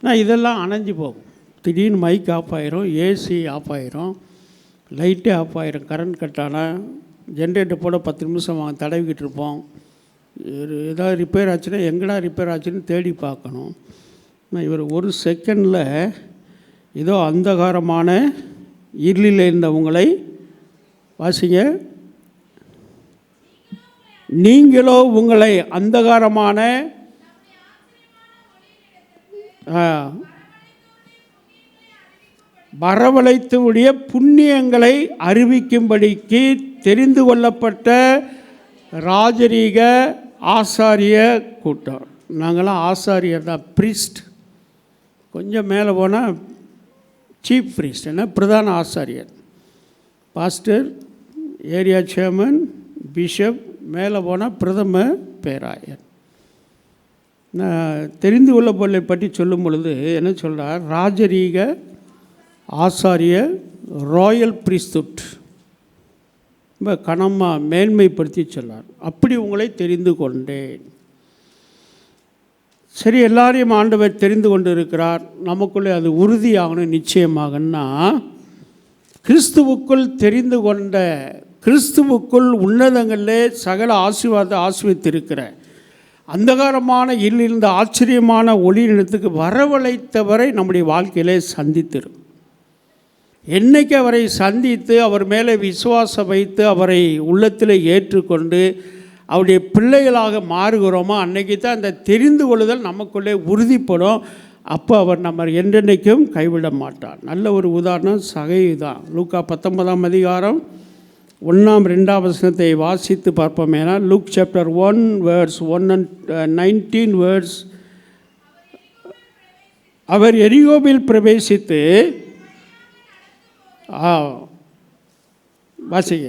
ஆனால் இதெல்லாம் அணைஞ்சு போகும். திடீர்னு மைக் ஆஃப் ஆயிரும், ஏசி ஆஃப் ஆயிரும், லைட்டே ஆஃப் ஆயிரும். கரண்ட் கட் ஆனால் ஜென்ரேட்டர் போட 10 நிமிஷம் தடவிக்கிட்டு இருப்போம். ஏதாவது ரிப்பேர் ஆச்சுன்னா எங்கடா ரிப்பேர் ஆச்சுன்னு தேடி பார்க்கணும். இவர் ஒரு செகண்டில் ஏதோ அந்தகாரமான இருளில் இருந்தவங்களை வாசிங்க. நீங்களோ உங்களை அந்தகாரமான வரவழைத்துடைய புண்ணியங்களை அறிவிக்கும்படிக்கு தெரிந்து கொள்ளப்பட்ட ராஜரீக ஆசாரிய கூட்டம். நாங்களாம் ஆசாரியர் தான், ப்ரீஸ்ட். கொஞ்சம் மேலே போனால் சீஃப் ப்ரீஸ்ட், என்ன பிரதான ஆசாரியர், பாஸ்டர், ஏரியா சேர்மன், பிஷப், மேலே போனால் பிரதம பேராயர். நான் தெரிந்து கொள்ளப்பொருளை பற்றி சொல்லும் பொழுது என்ன சொல்கிறார்? ராஜரீக ஆசாரிய, ராயல் ப்ரீஸ்ட்ஹுட், ரொம்ப கனமாக மேன்மைப்படுத்தி சொன்னார். அப்படி உங்களை தெரிந்து கொண்டேன். சரி, எல்லாரையும் ஆண்டவர் தெரிந்து கொண்டு இருக்கிறார். நமக்குள்ளே அது உறுதியாகணும். நிச்சயமாகன்னா கிறிஸ்துவுக்குள் தெரிந்து கொண்ட, கிறிஸ்துவுக்குள் உன்னதங்களிலே சகல ஆசீர்வாதத்திருக்கிற அந்தகாரமான இருளிலிருந்து ஆச்சரியமான ஒளியிடத்துக்கு வரவழைத்தவரை நம்முடைய வாழ்க்கையிலே சந்தித்திரும். என்னைக்கு அவரை சந்தித்து அவர் மேலே விசுவாசம் வைத்து அவரை உள்ளத்தில் ஏற்றுக்கொண்டு அவருடைய பிள்ளைகளாக மாறுகிறோமோ அன்றைக்கி தான் அந்த தெரிந்து கொள்ளுதல் நமக்குள்ளே உறுதிப்படும். அப்போ அவர் நம்ம என்றென்றைக்கும் கைவிட மாட்டார். நல்ல ஒரு உதாரணம் சகை தான். லூக்கா 19ஆம் அதிகாரம் 1-2 வாசித்து பார்ப்போம். ஏன்னா Luke chapter 1 verse 1 and 19 verse. அவர் எரிகோவில் பிரவேசித்து வாசிங்க.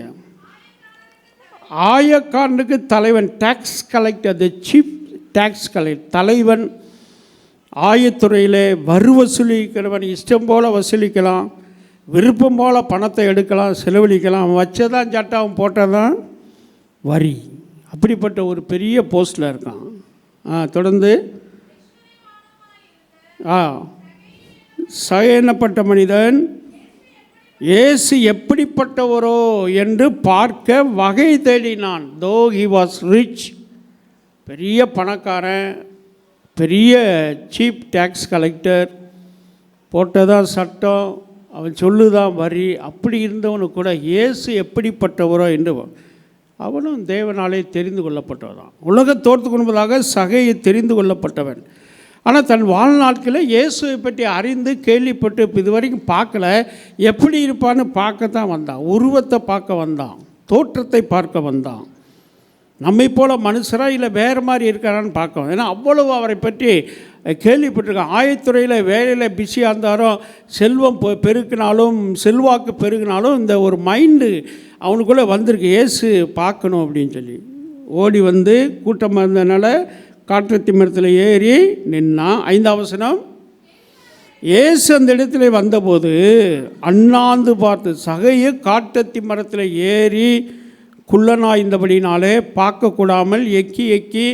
ஆயக்காரனுக்கு தலைவன், tax collector, the chief tax collector, தலைவன், ஆயத்துறையிலே வரி வசூலிக்கிறவன் இஷ்டம் போல் வசூலிக்கலாம், விருப்பம் போல் பணத்தை எடுக்கலாம், செலவழிக்கலாம். அவன் வச்சதான் சட்டம், அவன் போட்டதான் வரி. அப்படிப்பட்ட ஒரு பெரிய போஸ்டில் இருக்கான். தொடர்ந்து சயனப்பட்ட மனிதன் இயேசு எப்படிப்பட்டவரோ என்று பார்க்க வகை தேடினான். தோ ஹி வாஸ் ரிச், பெரிய பணக்காரன், பெரிய சீப் டேக்ஸ் கலெக்டர், போட்டதான் சட்டம், அவன் சொல்லுதான் வரி. அப்படி இருந்தவனு கூட இயேசு எப்படிப்பட்டவரோ என்று அவனும் தேவனாலே தெரிந்து கொள்ளப்பட்டவன். உலக தோற்றத்துக்கு முன்பதாக சகையை தெரிந்து கொள்ளப்பட்டவன். ஆனால் தன் வாழ்நாட்களில் இயேசுவை பற்றி அறிந்து கேள்விப்பட்டு இதுவரைக்கும் பார்க்கல. எப்படி இருப்பான்னு பார்க்க தான் வந்தான், உருவத்தை பார்க்க வந்தான், தோற்றத்தை பார்க்க வந்தான். நம்மை போல் மனுஷரா இல்லை வேறு மாதிரி இருக்கிறான்னு பார்க்க. ஏன்னா அவ்வளவு அவரை பற்றி கேள்விப்பட்டிருக்கான். ஆயத்துறையில் வேலையில் பிஸியாக இருந்தாலும், செல்வம் பெருக்கினாலும், செல்வாக்கு பெருகினாலும் இந்த ஒரு மைண்டு அவனுக்குள்ளே வந்திருக்கு, இயேசு பார்க்கணும் அப்படின்னு சொல்லி. ஓடி வந்து கூட்டமாக இருந்ததுனால காட்டுத்தி மரத்தில் ஏறி நின்னான். 5ஆம் வசனம். இயேசு அந்த இடத்துல வந்தபோது அண்ணாந்து பார்த்து, சகையை காட்டத்தி மரத்தில் ஏறி குள்ளனாய்ந்தபடினாலே பார்க்கக்கூடாமல் எக்கி எக்கி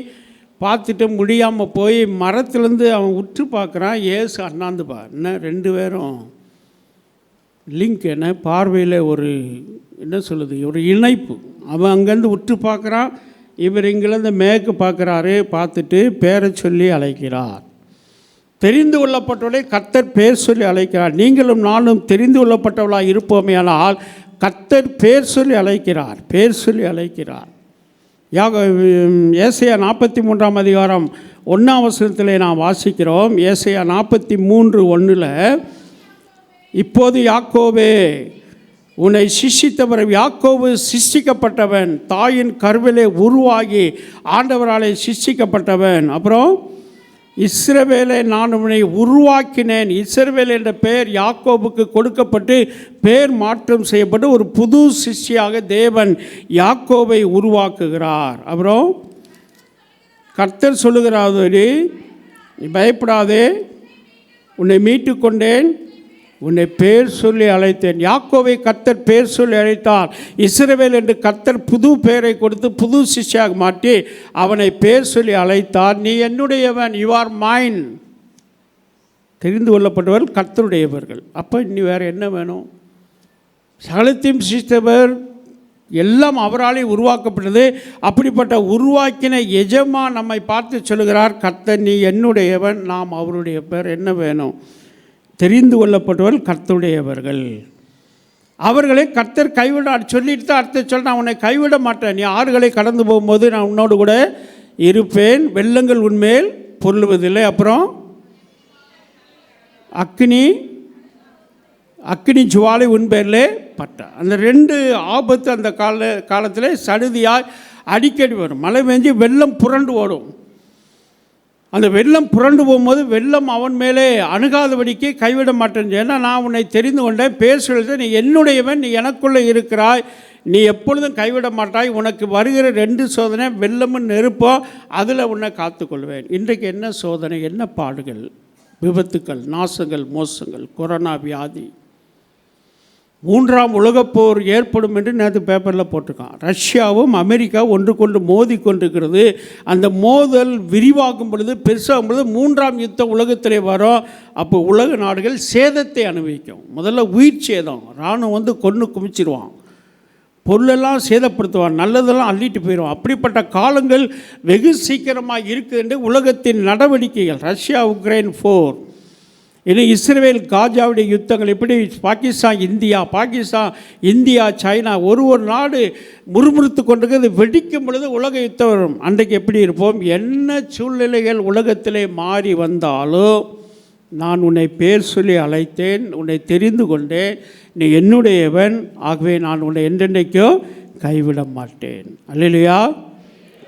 பார்த்துட்டு முடியாமல் போய் மரத்துலேருந்து அவன் உற்று பார்க்குறான். இயேசு அண்ணாந்து என்ன 2 பேரும் லிங்க், என்ன பார்வையில் ஒரு என்ன சொல்லுது, ஒரு இணைப்பு. அவன் அங்கேருந்து உற்று பார்க்குறான், இவர் இங்கிலேருந்து மேற்கு பார்க்குறாரு. பார்த்துட்டு பேரை சொல்லி அழைக்கிறார். தெரிந்து கொள்ளப்பட்டவளை கர்த்தர் பேர் சொல்லி அழைக்கிறார். நீங்களும் நானும் தெரிந்து கொள்ளப்பட்டவளாக இருப்போமே, ஆனால் கர்த்தர் பேர் சொல்லி அழைக்கிறார், பேர் சொல்லி அழைக்கிறார். ஏசாயா 43ஆம் அதிகாரம் 1ஆம் வசனத்திலே நாம் வாசிக்கிறோம். ஏசாயா 43:1, இப்போது யாக்கோபே உன்னை சிஷ்டித்தவர், யாக்கோபு சிஷ்டிக்கப்பட்டவன், தாயின் கருவிலே உருவாகி ஆண்டவராலே சிஷ்டிக்கப்பட்டவன். அப்புறம் இஸ்ரவேலை நான் உன்னை உருவாக்கினேன். இஸ்ரவேல் என்ற பெயர் யாக்கோபுக்கு கொடுக்கப்பட்டு பெயர் மாற்றம் செய்யப்பட்டு ஒரு புது சிஷ்டியாக தேவன் யாக்கோபை உருவாக்குகிறார். அப்புறம் கர்த்தர் சொல்லுகிறாரு, நீ பயப்படாதே, உன்னை மீட்டு கொண்டேன், உன்னை பேர் சொல்லி அழைத்தேன். யாக்கோவை கர்த்தர் பேர் சொல்லி அழைத்தார். இஸ்ரவேல் என்று கர்த்தர் புது பெயரை கொடுத்து புது சிஷ்யாக மாற்றி அவனை பேர் சொல்லி அழைத்தார். நீ என்னுடையவன், யூ ஆர் மைன். தெரிந்து கொள்ளப்பட்டவர்கள் கர்த்தருடையவர்கள். அப்போ இனி வேறு என்ன வேணும்? சகலத்தையும் சிருஷ்டித்தவர், எல்லாம் அவராலே உருவாக்கப்பட்டது. அப்படிப்பட்ட உருவாக்கின எஜமான் நம்மை பார்த்து சொல்லுகிறார், கர்த்தர் நீ என்னுடையவன், நாம் அவருடைய பேர். என்ன வேணும்? தெரிந்து கொள்ளப்பட்டவர்கள் கர்த்தருடையவர்கள். அவர்களை கர்த்தர் கைவிட சொல்லிட்டு தான் அர்த்தம் சொல்ல, நான் உன்னை கைவிட மாட்டேன், நீ ஆறுகளை கடந்து போகும்போது நான் உன்னோடு கூட இருப்பேன், வெள்ளங்கள் உன்மேல் பொருளுவதில்லை. அப்புறம் அக்கினி ஜுவாலை உன் பேரிலே பட்டா. அந்த 2 ஆபத்து அந்த காலத்தில் சடுதியாய் அடிக்கடி வரும். மழை பெஞ்சு வெள்ளம் புரண்டு ஓடும். அந்த வெள்ளம் புரண்டு போகும்போது வெள்ளம் அவன் மேலே அணுகாதபடிக்கு கைவிட மாட்டேன். ஏன்னா நான் உன்னை தெரிந்து கொண்டேன், பேசுகிறது நீ என்னுடையவன், நீ எனக்குள்ளே இருக்கிறாய், நீ எப்பொழுதும் கைவிட மாட்டாய். உனக்கு வருகிற 2 சோதனை, வெள்ளமும் நெருப்போ, அதில் உன்னை காத்துக்கொள்வேன். இன்றைக்கு என்ன சோதனை, என்ன பாடுகள், விபத்துக்கள், நாசங்கள், மோசங்கள், கொரோனா வியாதி, 3ஆம் உலகப்போர் ஏற்படும் என்று நேற்று பேப்பரில் போட்டிருக்கான். ரஷ்யாவும் அமெரிக்கா ஒன்றுக்கொண்டு மோதி கொண்டிருக்கிறது. அந்த மோதல் விரிவாகும் பொழுது, பெருசாகும் பொழுது 3ஆம் யுத்தம் உலகத்திலே வரும். அப்போ உலக நாடுகள் சேதத்தை அனுபவிக்கும். முதல்ல உயிர் சேதம், இராணுவம் கொன்று குமிச்சிடுவான், பொருளெல்லாம் சேதப்படுத்துவான், நல்லதெல்லாம் அள்ளிட்டு போயிடுவான். அப்படிப்பட்ட காலங்கள் வெகு சீக்கிரமாக இருக்குது என்று உலகத்தின் நடவடிக்கைகள். ரஷ்யா உக்ரைன் போர், இனி இஸ்ரேல் காஜாவுடைய யுத்தங்கள், இப்படி பாகிஸ்தான் இந்தியா சைனா, ஒரு நாடு முறுமுறுத்து கொண்டிருக்கிறது. வெடிக்கும் பொழுது உலக யுத்தம் வரும். அன்றைக்கு எப்படி இருப்போம்? என்ன சூழ்நிலைகள் உலகத்திலே மாறி வந்தாலும் நான் உன்னை பேர் சொல்லி அழைத்தேன், உன்னை தெரிந்து கொண்டேன், நீ என்னுடையவன், ஆகவே நான் உன்னை என்றென்றைக்கோ கைவிட மாட்டேன். அல்லேலூயா.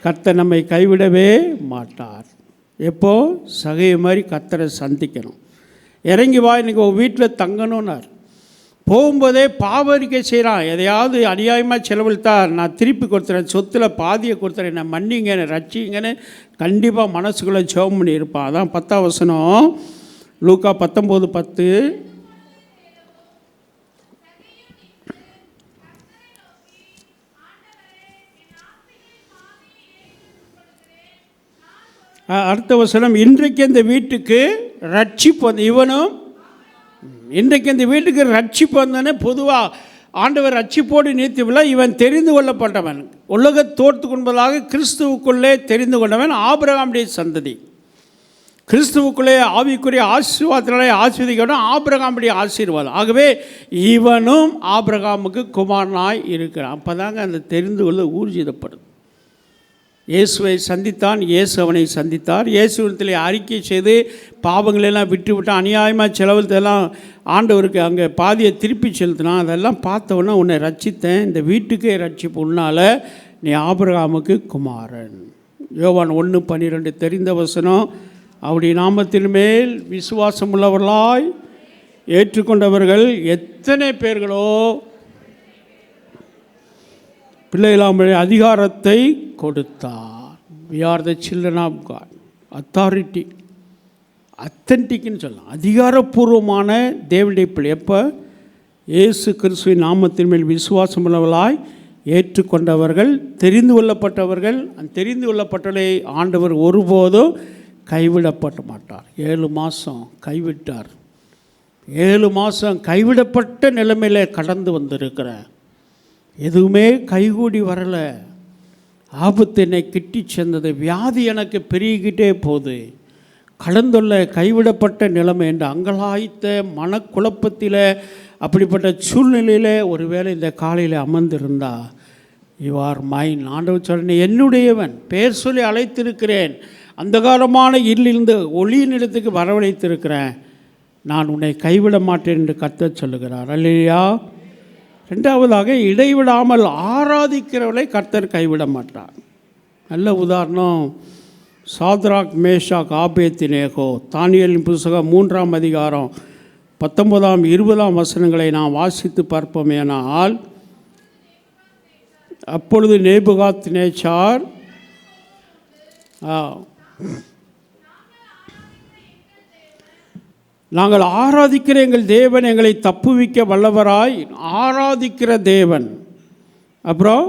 கர்த்தர் நம்மை கைவிடவே மாட்டார். எப்போ? சகையை மாதிரி கர்த்தரை சந்திக்கணும். இறங்கி வா, இன்றைக்கி உங்கள் வீட்டில் தங்கணும்னார். போகும்போதே பாவரிக்கை செய்கிறான், எதையாவது அநியாயமாக செலவழித்தா நான் திருப்பி கொடுத்துறேன், சொத்தில் பாதியை கொடுத்துறேன், நான் மன்னிங்க, ரட்சிங்கன்னு கண்டிப்பாக மனசுக்குள்ளே ஜெபம் பண்ணி இருப்பான். அதான் 10ஆம் வசனம், லூக்கா 19:10. அடுத்த வசனம், இன்றைக்கு இந்த வீட்டுக்கு ரட்சிப்பு வந்து, இவனும் இன்றைக்கு இந்த வீட்டுக்கு ரட்சிப்பு வந்தோன்னே பொதுவாக ஆண்டவர் ரட்சிப்போடு நிறுத்தவில்லை. இவன் தெரிந்து கொள்ளப்பட்டவன், உலக தோற்று கொண்டதாக கிறிஸ்துவுக்குள்ளே தெரிந்து கொண்டவன், ஆபிரகாமுடைய சந்ததி. கிறிஸ்துவுக்குள்ளே ஆவிக்குரிய ஆசீர்வாதத்தினாலே ஆசீர்வதிக்கணும், ஆபிரகாமுடைய ஆசீர்வாதம். ஆகவே இவனும் ஆபிரகாமுக்கு குமாரனாய் இருக்கிறான். அப்போ தாங்க அந்த தெரிந்து கொள்ள ஊர்ஜிதப்படுது. இயேசுவை சந்தித்தான், இயேசு அவனை சந்தித்தார். இயேசுவிடத்தில் அறிக்கை செய்து பாவங்களெல்லாம் விட்டு விட்டான், அநியாயமாக செலவழித்தெல்லாம் ஆண்டவருக்கு அங்கே பாதியை திருப்பி செலுத்தினான். அதெல்லாம் பார்த்தவொன்னே உன்னை ரட்சித்தேன், இந்த வீட்டுக்கே ரட்சிப்பு, உன்னால் நீ ஆபிரகாமுக்கு குமாரன். யோவான் 1:12 தெரிந்த வசனம், அவருடைய நாமத்தின் மேல் விசுவாசம் உள்ளவர்களாய் ஏற்றுக்கொண்டவர்கள் எத்தனை பேர்களோ பிள்ளைகளாம் அதிகாரத்தை கொடுத்தார். we are the children of God. Authority, அத்தன்டிக்னு சொல்லலாம், அதிகாரப்பூர்வமான தேவனுடைய பிள்ளை. எப்போ? இயேசு கிறிஸ்துவின் நாமத்தின் மேல் விசுவாசம் உள்ளவர்களாய் ஏற்றுக்கொண்டவர்கள், தெரிந்து கொள்ளப்பட்டவர்கள். அந்த தெரிந்து கொள்ளப்பட்டவர்களை ஆண்டவர் ஒருபோதும் கைவிடப்பட மாட்டார். 7 மாதம் கைவிட்டார். 7 மாதம் கைவிடப்பட்ட நிலைமையில் கடந்து வந்திருக்கிறேன். எதுவுமே கைகூடி வரலை. ஆபத்து என்னை கிட்டி சேர்ந்தது, வியாதி எனக்கு பெருகிக்கிட்டே போகுது, கடந்துள்ள கைவிடப்பட்ட நிலைமை என்று அங்கலாய்த்த மனக்குழப்பத்தில், அப்படிப்பட்ட சூழ்நிலையில் ஒருவேளை இந்த காலையில் அமர்ந்திருந்தா, யூ ஆர் மைன். ஆண்டவர் சொல்ல, என்னுடையவன், பேர் சொல்லி அழைத்திருக்கிறேன், அந்தகாரமான இருளிலிருந்து ஒளியின் இடத்துக்கு வரவழைத்திருக்கிறேன், நான் உன்னை கைவிட மாட்டேன் என்று கர்த்தர் சொல்லுகிறார். அல்லேலூயா. 2வதாக, இடைவிடாமல் ஆராதிக்கிறவளை கர்த்தர் கைவிட மாட்டார். நல்ல உதாரணம், சாத்ராக், மேஷாக், ஆபேத்நேகோ. தானியேலின் புத்தகம் 3ஆம் அதிகாரம் 19ஆம் 20ஆம் வசனங்களை நாம் வாசித்து பார்ப்போமேனால், அப்பொழுது நேபுகாத்நேச்சார் நாங்கள் ஆராதிக்கிற எங்கள் தேவன் எங்களை தப்புவிக்க வல்லவராய், ஆராதிக்கிற தேவன். அப்புறம்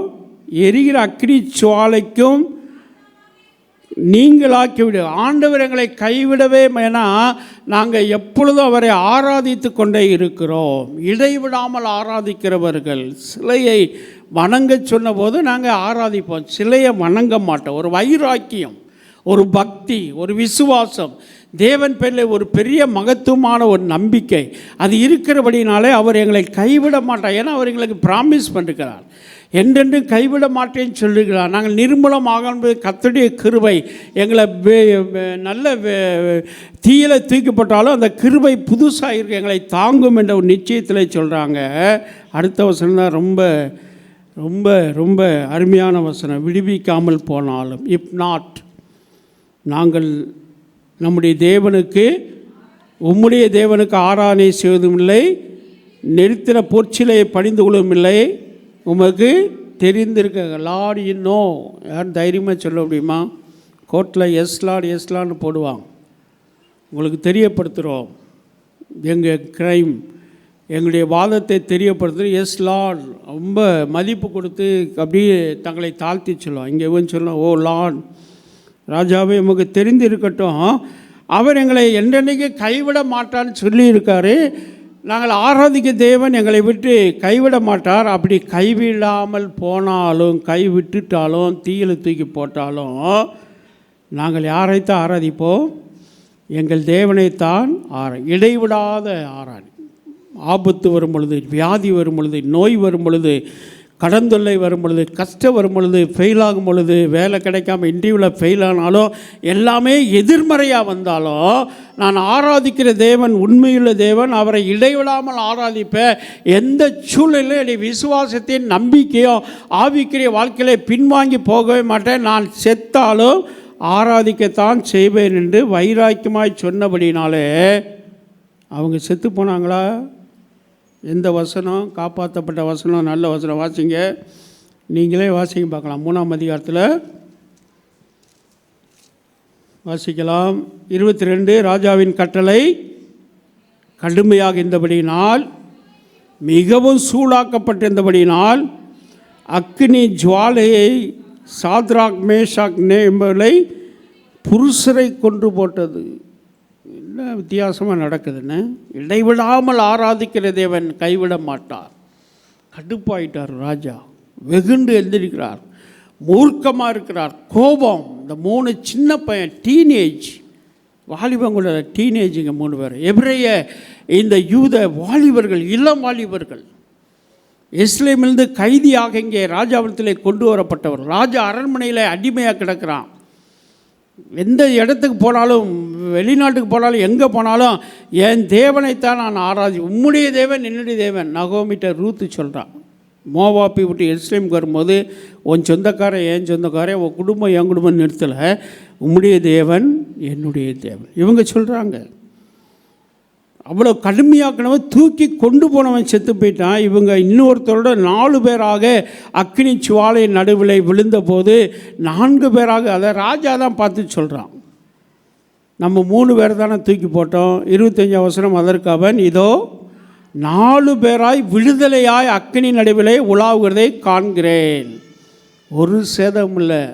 எரிகிற அக்கினி சுவாலைக்கும் நீங்களாக்கிவிடு. ஆண்டவர் எங்களை கைவிடவே வேணா, நாங்கள் எப்பொழுதும் அவரை ஆராதித்து கொண்டே இருக்கிறோம். இடைவிடாமல் ஆராதிக்கிறவர்கள். சிலையை வணங்க சொன்னபோது நாங்கள் ஆராதிப்போம், சிலையை வணங்க மாட்டோம். ஒரு வைராக்கியம், ஒரு பக்தி, ஒரு விசுவாசம், தேவன் பேரில் ஒரு பெரிய மகத்துவமான ஒரு நம்பிக்கை அது இருக்கிறபடினாலே அவர் எங்களை கைவிட மாட்டார். ஏன்னா அவர் எங்களுக்கு ப்ராமிஸ் பண்ணிருக்கிறார், என்றென்று கைவிட மாட்டேன்னு சொல்லியிருக்கிறார். நாங்கள் நிர்மூலமாக கர்த்தருடைய கிருபை எங்களை நல்ல தீயில தூக்கப்பட்டாலும் அந்த கிருபை புதுசாக இருக்கு, எங்களை தாங்கும் என்ற ஒரு நிச்சயத்தில் சொல்கிறாங்க. அடுத்த வசனம் தான் ரொம்ப ரொம்ப ரொம்ப அருமையான வசனம். விடுவிக்காமல் போனாலும், இப் நாட், நாங்கள் நம்முடைய தேவனுக்கு, உம்முடைய தேவனுக்கு ஆராதனை செய்வதும் இல்லை, நெருத்தின பொற்சிலையை பணிந்து கொள்ளவும் இல்லை. உமக்கு தெரிந்திருக்க லார்ட் இன்னும் யாரும் தைரியமாக சொல்ல முடியுமா? கோர்ட்டில் எஸ் லார்ட்னு போடுவாங்க. உங்களுக்கு தெரியப்படுத்துகிறோம் எங்கள் க்ரைம், எங்களுடைய வாதத்தை தெரியப்படுத்துகிறோம். எஸ் லார்ட் ரொம்ப மதிப்பு கொடுத்து அப்படியே தங்களை தாழ்த்தி சொல்லுவோம். இங்கே இவன் சொல்லுவோம், ஓ லார்ட் ராஜாவே உமக்கு தெரிந்து இருக்கட்டும், அவர் எங்களை என்றென்னைக்கு கைவிட மாட்டான்னு சொல்லியிருக்காரு. நாங்கள் ஆராதிக்க தேவன் எங்களை விட்டு கைவிட மாட்டார். அப்படி கைவிடாமல் போனாலும், கைவிட்டுட்டாலும், தீயில தூக்கி போட்டாலும் நாங்கள் யாரைத்தான் ஆராதிப்போம்? எங்கள் தேவனைத்தான் இடைவிடாத ஆராதி. ஆபத்து வரும் பொழுது, வியாதி வரும் பொழுது, நோய் வரும் பொழுது, கடந்தொல்லை வரும் பொழுது, கஷ்டம் வரும் பொழுது, ஃபெயிலாகும் பொழுது, வேலை கிடைக்காம இன்டர்வியூவில் ஃபெயில் ஆனாலும், எல்லாமே எதிர்மறையாக வந்தாலும், நான் ஆராதிக்கிற தேவன் உண்மையுள்ள தேவன், அவரை இடைவிடாமல் ஆராதிப்பேன். எந்த சூழ்நிலையும் என்னுடைய விசுவாசத்தின் நம்பிக்கையும் ஆவிக்குரிய வாழ்க்கையில பின்வாங்கி போகவே மாட்டேன். நான் செத்தாலும் ஆராதிக்கத்தான் செய்வேன் என்று வைராக்கியமாய் சொன்னபடினாலே அவங்க செத்து போனாங்களா? எந்த வசனம் காப்பாற்றப்பட்ட வசனம்? நல்ல வசனம் வாசிங்க, நீங்களே வாசிங்க பார்க்கலாம். 3ஆம் அதிகாரத்தில் வாசிக்கலாம். 22 ராஜாவின் கட்டளை கடுமையாக இருந்தபடியினால், மிகவும் சூடாக்கப்பட்டிருந்தபடியினால், அக்கினி ஜுவாலையை சாத்ராக் மேஷாக் என்பவர்களை புருஷரை கொன்று போட்டது. என்ன வித்தியாசமாக நடக்குதுன்னு. இடைவிடாமல் ஆராதிக்கிற தேவன் கைவிட மாட்டார். கடுப்பாயிட்டார் ராஜா, வெகுண்டு எழுந்திருக்கிறார், மூர்க்கமாக இருக்கிறார், கோபம். இந்த 3 சின்ன பையன், டீனேஜ் வாலிபங்களோட டீனேஜுங்க 3 பேர், எபிரேய இந்த யூத வாலிபர்கள், இளம் வாலிபர்கள், எருசலேமிலிருந்து கைதியாக இங்கே ராஜாவிடத்தில் கொண்டு வரப்பட்டவர். ராஜா அரண்மனையில் அடிமையாக கிடக்கிறான். எந்த இடத்துக்கு போனாலும், வெளிநாட்டுக்கு போனாலும், எங்கே போனாலும் என் தேவனைத்தான் நான் ஆராதி, உம்முடைய தேவன் என்னுடைய தேவன். நகோமிட்ட ரூத்து சொல்கிறான். மோவாப்பை விட்டு எருசலேமுக்கு வரும்போது, உன் சொந்தக்காரன் என் சொந்தக்காரன், உன் குடும்பம் என் குடும்பம் நிறுத்தலை, உம்முடைய தேவன் என்னுடைய தேவன். இவங்க சொல்கிறாங்க. அவ்வளோ கடுமையாக்கினவன், தூக்கி கொண்டு போனவன் செத்து போயிட்டான். இவங்க இன்னொருத்தரோட 4 பேராக அக்கினி சுவாலை நடுவில் விழுந்தபோது 4 பேராக, அதை ராஜா தான் பார்த்து சொல்கிறான். நம்ம 3 பேர் தானே தூக்கி போட்டோம். 25 வசனம், அதற்கு அவன், இதோ 4 பேராய் விடுதலையாய் அக்கினி நடுவிலே உலாவுகிறதை காண்கிறேன், ஒரு சேதம் இல்லை.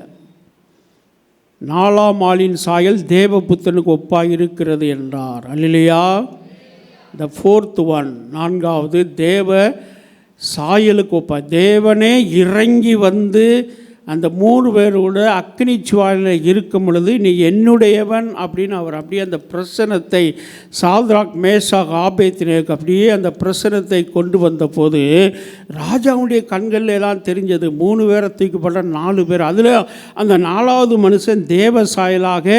4ஆம் ஆளின் சாயல் தேவபுத்தனுக்கு ஒப்பாக இருக்கிறது என்றார். அல்லேலூயா. The 4th one, 4வது தேவ சாயலுக்கு ஒப்பா. தேவனே இறங்கி வந்து அந்த 3 பேரோட அக்கினி சுவாலையில் இருக்கும் பொழுது, நீ என்னுடையவன் அப்படின்னு அவர் அப்படியே அந்த பிரசனத்தை சாத்ராக் மேஷாக் ஆபேத்நேகோவுக்கு அப்படியே அந்த பிரசனத்தை கொண்டு வந்த போது ராஜாவுடைய கண்களில் எல்லாம் தெரிஞ்சது. 3 பேரை தூக்கப்பட்ட 4 பேர், அதில் அந்த 4வது மனுஷன் தேவ சாயலாக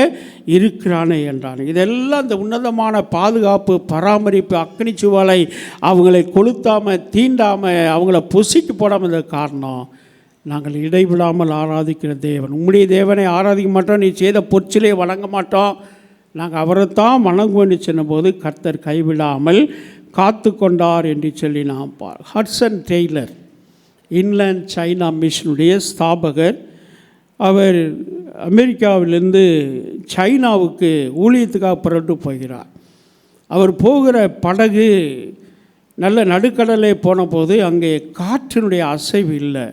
இருக்கிறானே என்றான். இதெல்லாம் அந்த உன்னதமான பாதுகாப்பு, பராமரிப்பு, அக்கினி சுவாலை அவங்களை கொளுத்தாமல், தீண்டாமல், அவங்கள பொசிக்கு போடாமல் இருந்த காரணம், நாங்கள் இடைவிடாமல் ஆராதிக்கிற தேவன். உம்முடைய தேவனை ஆராதிக்க மாட்டோம், நீ செய்த பொற்சிலையை வணங்க மாட்டோம், நாங்கள் அவரைத்தான் வணங்குவோன்னு சொன்னபோது கர்த்தர் கைவிடாமல் காத்து கொண்டார் என்று சொல்லி நாம் ஹட்சன் டெய்லர், இன்லேண்ட் சைனா மிஷனுடைய ஸ்தாபகர். அவர் அமெரிக்காவிலிருந்து சைனாவுக்கு ஊழியத்துக்காக புறப்பட்டு போகிறார். அவர் போகிற படகு நல்ல நடுக்கடலை போன போது அங்கே காற்றினுடைய அசைவு இல்லை.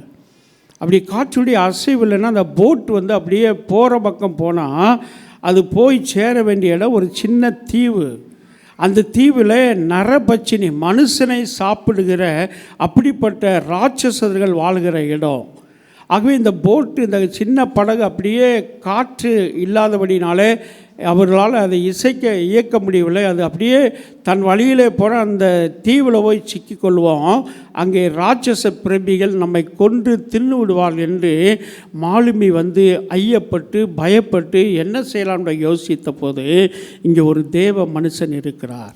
அப்படி காற்றுடைய அசைவு இல்லைன்னா அந்த போட் வந்து அப்படியே போகிற பக்கம் போனால் அது போய் சேர வேண்டிய இடம் ஒரு சின்ன தீவு. அந்த தீவில் நரபட்சினி, மனுஷனை சாப்பிடுகிற அப்படிப்பட்ட ராட்சசர்கள் வாழ்கிற இடம். ஆகவே இந்த போட்டு, இந்த சின்ன படகு அப்படியே காற்று இல்லாதபடினாலே அவர்களால் அதை இயக்க முடியவில்லை. அது அப்படியே தன் வழியிலே போகிற அந்த தீவில் போய் சிக்கிக்கொள்வோம். அங்கே ராட்சச பிரபிகள் நம்மை கொன்று தின்னு விடுவார்கள் என்று மாலுமி வந்து ஐயப்பட்டு பயப்பட்டு என்ன செய்யலாம்னு யோசித்த போது இங்கே ஒரு தேவ மனுஷன் இருக்கிறார்,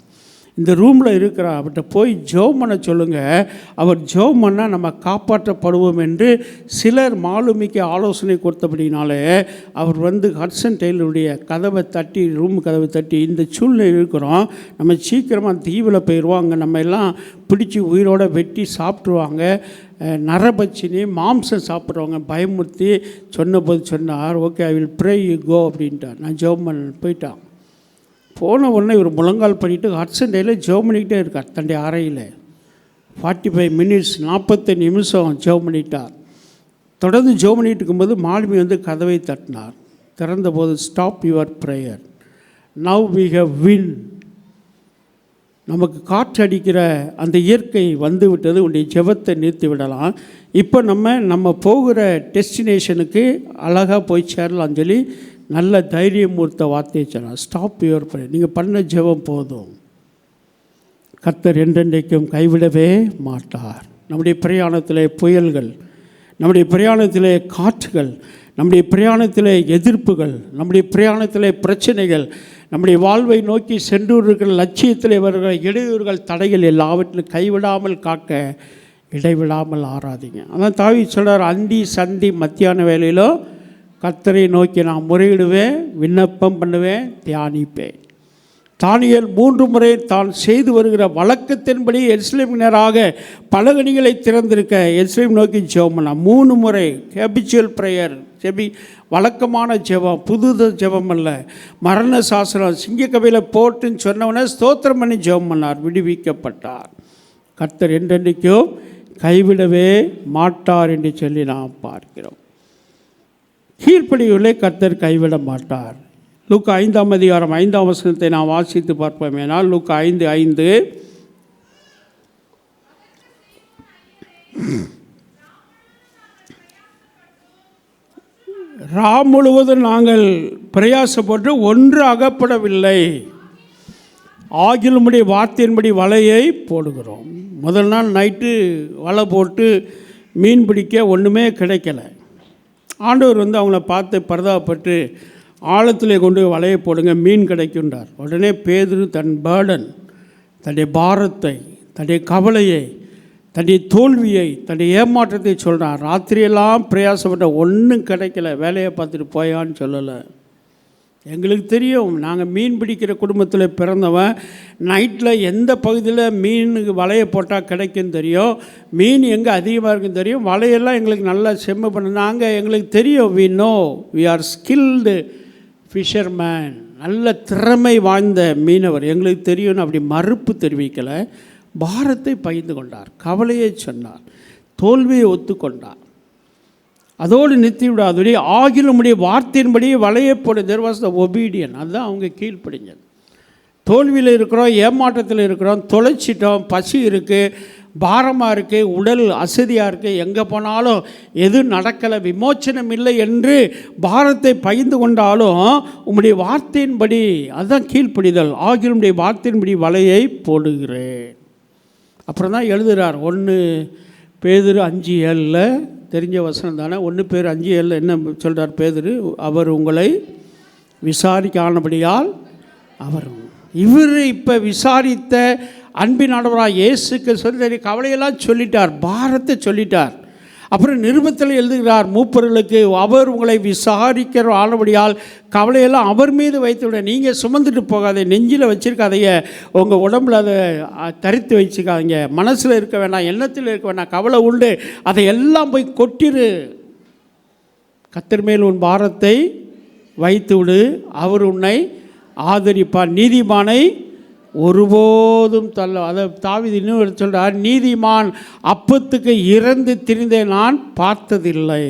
இந்த ரூமில் இருக்கிறார், அவர்கிட்ட போய் ஜெபம் பண்ண சொல்லுங்கள், அவர் ஜெபம் பண்ணால் நம்ம காப்பாற்றப்படுவோம் என்று சிலர் மாலுமிக்கு ஆலோசனை கொடுத்தபடினாலே அவர் வந்து ஹட்சன் டெய்லருடைய கதவை தட்டி, ரூம் கதவை தட்டி, இந்த சூழ்நிலை இருக்கிறோம், நம்ம சீக்கிரமாக தீவில் போயிடுவோம், அங்கே நம்ம எல்லாம் பிடிச்சி உயிரோடு வெட்டி சாப்பிட்ருவாங்க, நரபட்சினி மாம்சம் சாப்பிட்றவங்க பயமுறுத்தி சொன்னபோது சொன்னார், okay I will pray you go அப்படின்ட்டார். நான் ஜெபம் பண்ண போயிட்டான். போன உடனே இவர் முழங்கால் பண்ணிவிட்டு ஹட்சன் டெய்லர் ஜெபம் பண்ணிக்கிட்டே இருக்கார். தன்னுடைய அறையில் 45 மினிட்ஸ் 40 நிமிஷம் ஜெபம் பண்ணிட்டார். தொடர்ந்து ஜெபம் பண்ணிட்டு இருக்கும்போது மாலுமி வந்து கதவை தட்டினார். திறந்தபோது stop your prayer, now we have win. நமக்கு காற்று அடிக்கிற அந்த இயற்கை வந்து விட்டது, உன்னுடைய ஜெபத்தை நிறுத்தி விடலாம், இப்போ நம்ம போகிற டெஸ்டினேஷனுக்கு அழகாக போய் சேரலாம் சொல்லி நல்ல தைரியம் மூர்த்த வார்த்தையை சொன்னார். ஸ்டாப் யுவர் ப்ரேயர், நீங்கள் பண்ண ஜெபம் போதும், கர்த்தர் என்றென்றைக்கும் கைவிடவே மாட்டார். நம்முடைய பிரயாணத்தில் புயல்கள், நம்முடைய பிரயாணத்தில் காற்றுகள், நம்முடைய பிரயாணத்தில் எதிர்ப்புகள், நம்முடைய பிரயாணத்தில் பிரச்சனைகள், நம்முடைய வாழ்வை நோக்கி சென்று இருக்கிற லட்சியத்தில் வருகிற இடையூறுகள், தடைகள் எல்லாவற்றிலும் கைவிடாமல் காக்க இடைவிடாமல் ஆராதிங்க. அதான் தாவீது சொல்கிறார், அந்தி சந்தி மத்தியான வேளையிலோ கர்த்தரை நோக்கி நான் முறையிடுவேன், விண்ணப்பம் பண்ணுவேன், தியானிப்பேன். தானியேல் 3 முறை தான் செய்து வருகிற வழக்கத்தின்படி எருசலேம் நேராக பலகணிகளை திறந்திருக்க எருசலேம் நோக்கி ஜெபம் பண்ணான். 3 முறை ஹேபிச்சுவல் ப்ரேயர், வழக்கமான ஜெபம், புது ஜெபம் அல்ல. மரண சாசனம் சிங்கக்கவையில் போட்டுன்னு சொன்னவனே ஸ்தோத்திரம் பண்ணி ஜெபம் பண்ணார், விடுவிக்கப்பட்டார். கர்த்தர் என்றென்றைக்கும் கைவிடவே மாட்டார் என்று சொல்லி நாம் பார்க்கிறோம். கீழ்ப்படியுள்ளே கர்த்தர் கைவிட மாட்டார். லூக்கா 5ஆம் அதிகாரம் 5ஆம் வசனத்தை நாம் வாசித்து பார்ப்போமேனால், லூக்கா 5:5, ராம் முழுவதும் நாங்கள் பிரயாசப்பட்டு ஒன்று அகப்படவில்லை, ஆகிலுமுடைய வார்த்தையின்படி வலையை போடுகிறோம். முதல் நாள் நைட்டு வலை போட்டு மீன் பிடிக்க ஒன்றுமே கிடைக்கலை. ஆண்டவர் வந்து அவங்கள பார்த்து பரிதாபப்பட்டு ஆழத்திலே கொண்டு வலையை போடுங்க, மீன் கிடைக்கின்றார். உடனே பேதுரு தன் பேர்டன், தன்னுடைய பாரத்தை, தன்னுடைய கவலையை, தன்னுடைய தோல்வியை, தன்னுடைய ஏமாற்றத்தை சொல்கிறான். ராத்திரியெல்லாம் பிரயாசப்பட்ட ஒன்றும் கிடைக்கல, வேலையை பார்த்துட்டு போயான்னு சொல்லலை. எங்களுக்கு தெரியும், நாங்கள் மீன் பிடிக்கிற குடும்பத்தில் பிறந்தவன், நைட்டில் எந்த பகுதியில் மீனுக்கு வலையை போட்டால் கிடைக்குன்னு தெரியும், மீன் எங்கே அதிகமாக இருக்குன்னு தெரியும், வலையெல்லாம் எங்களுக்கு நல்லா செம்ம பண்ண, நாங்கள் எங்களுக்கு தெரியும், we know we are skilled fisherman, நல்ல திறமை வாய்ந்த மீனவர், எங்களுக்கு தெரியும்னு அப்படி மறுப்பு தெரிவிக்கலை. பாரத்தை பகிர்ந்து கொண்டார், கவலையை சொன்னார், தோல்வியை ஒத்துக்கொண்டார். அதோடு நிறுத்தி விடாதபடி ஆகிலுமுடைய வார்த்தையின்படி வலையை போட, தேர் வாஸ் த ஒபீடியன். அதுதான் அவங்க கீழ்ப்படிஞ்சது. தோல்வியில் இருக்கிறோம், ஏமாற்றத்தில் இருக்கிறோம், தொலைச்சிட்டோம், பசி இருக்குது, பாரமாக இருக்குது, உடல் அசதியாக இருக்குது, எங்கே போனாலும் எது நடக்கலை, விமோச்சனம் இல்லை என்று பாரத்தை பகிர்ந்து கொண்டாலும் உம்முடைய வார்த்தையின்படி, அதுதான் கீழ்ப்படிதல், ஆகிலுமுடைய வார்த்தையின்படி வலையை போடுகிறேன். அப்புறம் தான் எழுதுகிறார் 1 பேதுரு 5:7, தெரிஞ்ச வசனம் தானே. 1 பேர் 5:7 என்ன சொல்கிறார் பேதுரு? அவர் உங்களை விசாரிக்கானபடியால் அவர் இவர் இப்போ விசாரித்த அன்பின் ஆண்டவராக இயேசுக்கு சொல்லி கவலையெல்லாம் சொல்லிட்டார், பாரத்தை சொல்லிட்டார். அப்புறம் நிருபத்தில் எழுதுகிறார் மூப்பர்களுக்கு, அவர் உங்களை விசாரிக்கிற ஆனபடியால் கவலையெல்லாம் அவர் மீது வைத்து விட, நீங்கள் சுமந்துட்டு போகாதே, நெஞ்சில் வச்சுருக்காதைய, உங்கள் உடம்புல அதை தரித்து வச்சுக்காதீங்க, மனசில் இருக்க வேண்டாம், எண்ணத்தில் இருக்க வேண்டாம், கவலை உண்டு, அதை எல்லாம் போய் கொட்டிரு, கர்த்தர் மேல் உன் பாரத்தை வைத்து விடு, அவர் உன்னை ஆதரிப்பார், நீதிமானை ஒருபோதும் தள்ள. அதை தாவீது இன்னும் சொல்கிறார், நீதிமான் அப்பத்துக்கு இறந்து திரிந்தே நான் பார்த்ததில்லை.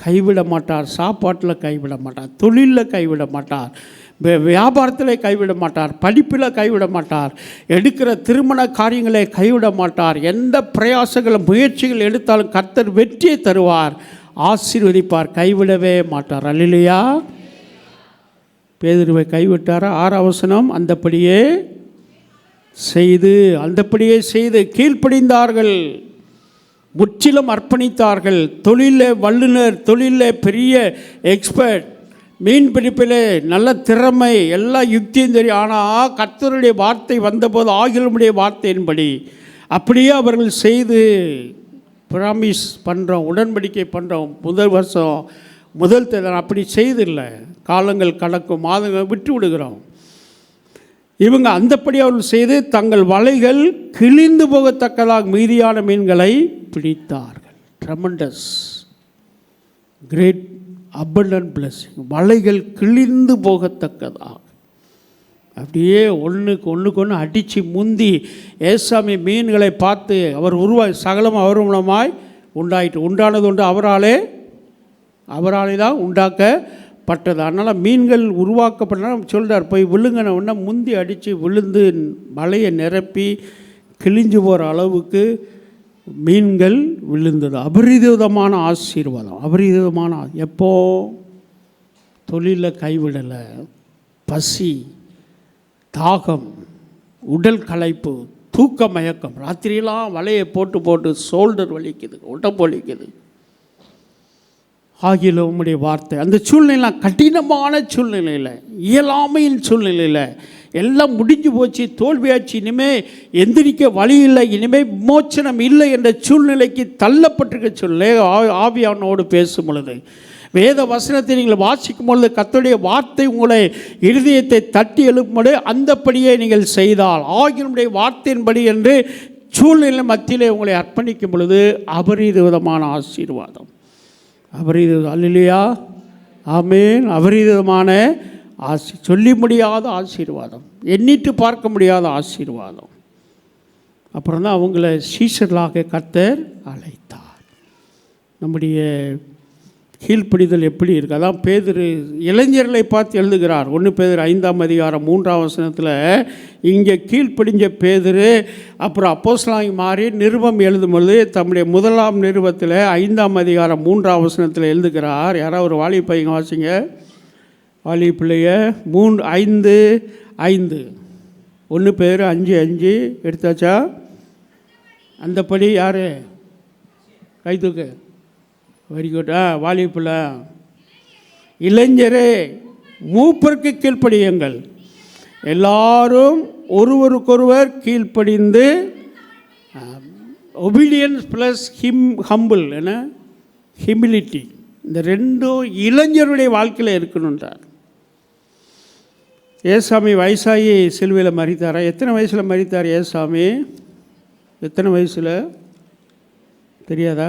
கைவிட மாட்டார், சாப்பாட்டில் கைவிட மாட்டார், தொழிலில் கைவிட மாட்டார், வியாபாரத்தில் கைவிட மாட்டார், படிப்பில் கைவிட மாட்டார், எடுக்கிற திருமண காரியங்களை கைவிட மாட்டார். எந்த பிரயாசங்கள் முயற்சிகள் எடுத்தாலும் கர்த்தர் வெற்றியை தருவார், ஆசீர்வதிப்பார், கைவிடவே மாட்டார். அல்லேலூயா. பேதுருவை கைவிட்டாரா? 6ஆம் வசனம், அந்தப்படியே செய்து கீழ்ப்படிந்தார்கள், முற்றிலும் அர்ப்பணித்தார்கள். தொழிலில் வல்லுனர், தொழிலில் பெரிய எக்ஸ்பர்ட், மீன் பிடிப்பில் நல்ல திறமை, எல்லா யுக்தியும் தெரியும். ஆனால் கர்த்தருடைய வார்த்தை வந்தபோது ஆகிலுடைய வார்த்தையின்படி அப்படியே அவர்கள் செய்து ப்ராமிஸ் பண்ணுறோம், உடன்படிக்கை பண்ணுறோம். முதல் வருஷம் முதல் தேர்தல் அப்படி செய்தில்லை. காலங்கள் கடக்கும், மாதங்கள் விட்டு விடுகிறோம். இவங்க அந்தப்படி அவர்கள் செய்து தங்கள் வலைகள் கிழிந்து போகத்தக்கதாக மீதியான மீன்களை பிடித்தார்கள். Tremendous, great, abundant blessing. வலைகள் கிழிந்து போகத்தக்கதாக அப்படியே ஒன்றுக்கு அடித்து முந்தி ஏசாமி மீன்களை பார்த்து அவர் சகலம் அவர் மூலமாய் உண்டானது ஒன்று அவராலே தான் உண்டாக்கப்பட்டது. அதனால் மீன்கள் உருவாக்கப்பட்ட சொல்கிறார், போய் விழுங்கின உடனே முந்தி அடித்து விழுந்து வலையை நிரப்பி கிழிஞ்சு போகிற அளவுக்கு மீன்கள் விழுந்தது. அபரிதமான ஆசீர்வாதம், அபரிதமான. எப்போ? தொழிலில் கைவிடலை, பசி, தாகம், உடல் களைப்பு, தூக்க மயக்கம், ராத்திரியெல்லாம் வலையை போட்டு ஷோல்டர் வலிக்குது, உடம்பு வலிக்குது. ஆகிய உம்முடைய வார்த்தை அந்த சூழ்நிலை, கடினமான சூழ்நிலையில், இயலாமையின் சூழ்நிலையில், எல்லாம் முடிஞ்சு போச்சு, தோல்வியாச்சு, இனிமேல் எந்திரிக்க வழி இல்லை, இனிமேல் விமோச்சனம் இல்லை என்ற சூழ்நிலைக்கு தள்ளப்பட்டிருக்க சூழ்நிலை ஆவியானோடு பேசும் பொழுது, வேத வசனத்தை நீங்கள் வாசிக்கும் பொழுது கர்த்தருடைய வார்த்தை உங்களை இருதயத்தை தட்டி எழுப்பும்போது அந்தப்படியே நீங்கள் செய்தால் ஆகியோருடைய வார்த்தையின்படி என்று சூழ்நிலை மத்தியிலே உங்களை அர்ப்பணிக்கும் பொழுது அபரீத விதமான ஆசீர்வாதம். அல்லேலூயா, ஆமென். அபரீதமான சொல்லி முடியாத ஆசீர்வாதம், எண்ணிட்டு பார்க்க முடியாத ஆசீர்வாதம். அப்புறம் தான் அவங்கள சீஷர்களாக கர்த்தர் அழைத்தார். நம்முடைய கீழ்ப்படிதல் எப்படி இருக்குது? அதான் பேதுரு இளைஞர்களை பார்த்து எழுதுகிறார். 1 பேதுரு 5ஆம் அதிகாரம் 3ஆம் வசனத்தில் இங்கே கீழ்ப்படிஞ்ச பேதுரு அப்புறம் அப்போஸ்தலனாகி மாறி நிருபம் எழுதும்பொழுது தம்முடைய 1ஆம் நிருபத்தில் 5ஆம் அதிகாரம் 3ஆம் வசனத்தில் எழுதுகிறார். யாராவது ஒரு வாலி பையங்க வாசிங்க, வாலி பிள்ளைய 3:5 1 பேர் 5:5 எடுத்தாச்சா? அந்தப்படி யார் கை தூக்கு? Very good. வாலிப்புல இளைஞரே மூப்பருக்கு கீழ்ப்படியுங்கள், எல்லாரும் ஒருவருக்கொருவர் கீழ்ப்படிந்து, ஒபீடியன்ஸ் ப்ளஸ் ஹம்பிள், என்ன ஹியூமிலிட்டி, இந்த ரெண்டும் இளைஞருடைய வாழ்க்கையில் இருக்கணுன்றார். ஏசாமி வயசாகி சிலுவையில் மரித்தாரா? எத்தனை வயசில் மரித்தார் ஏசாமி? எத்தனை வயசில் தெரியாதா?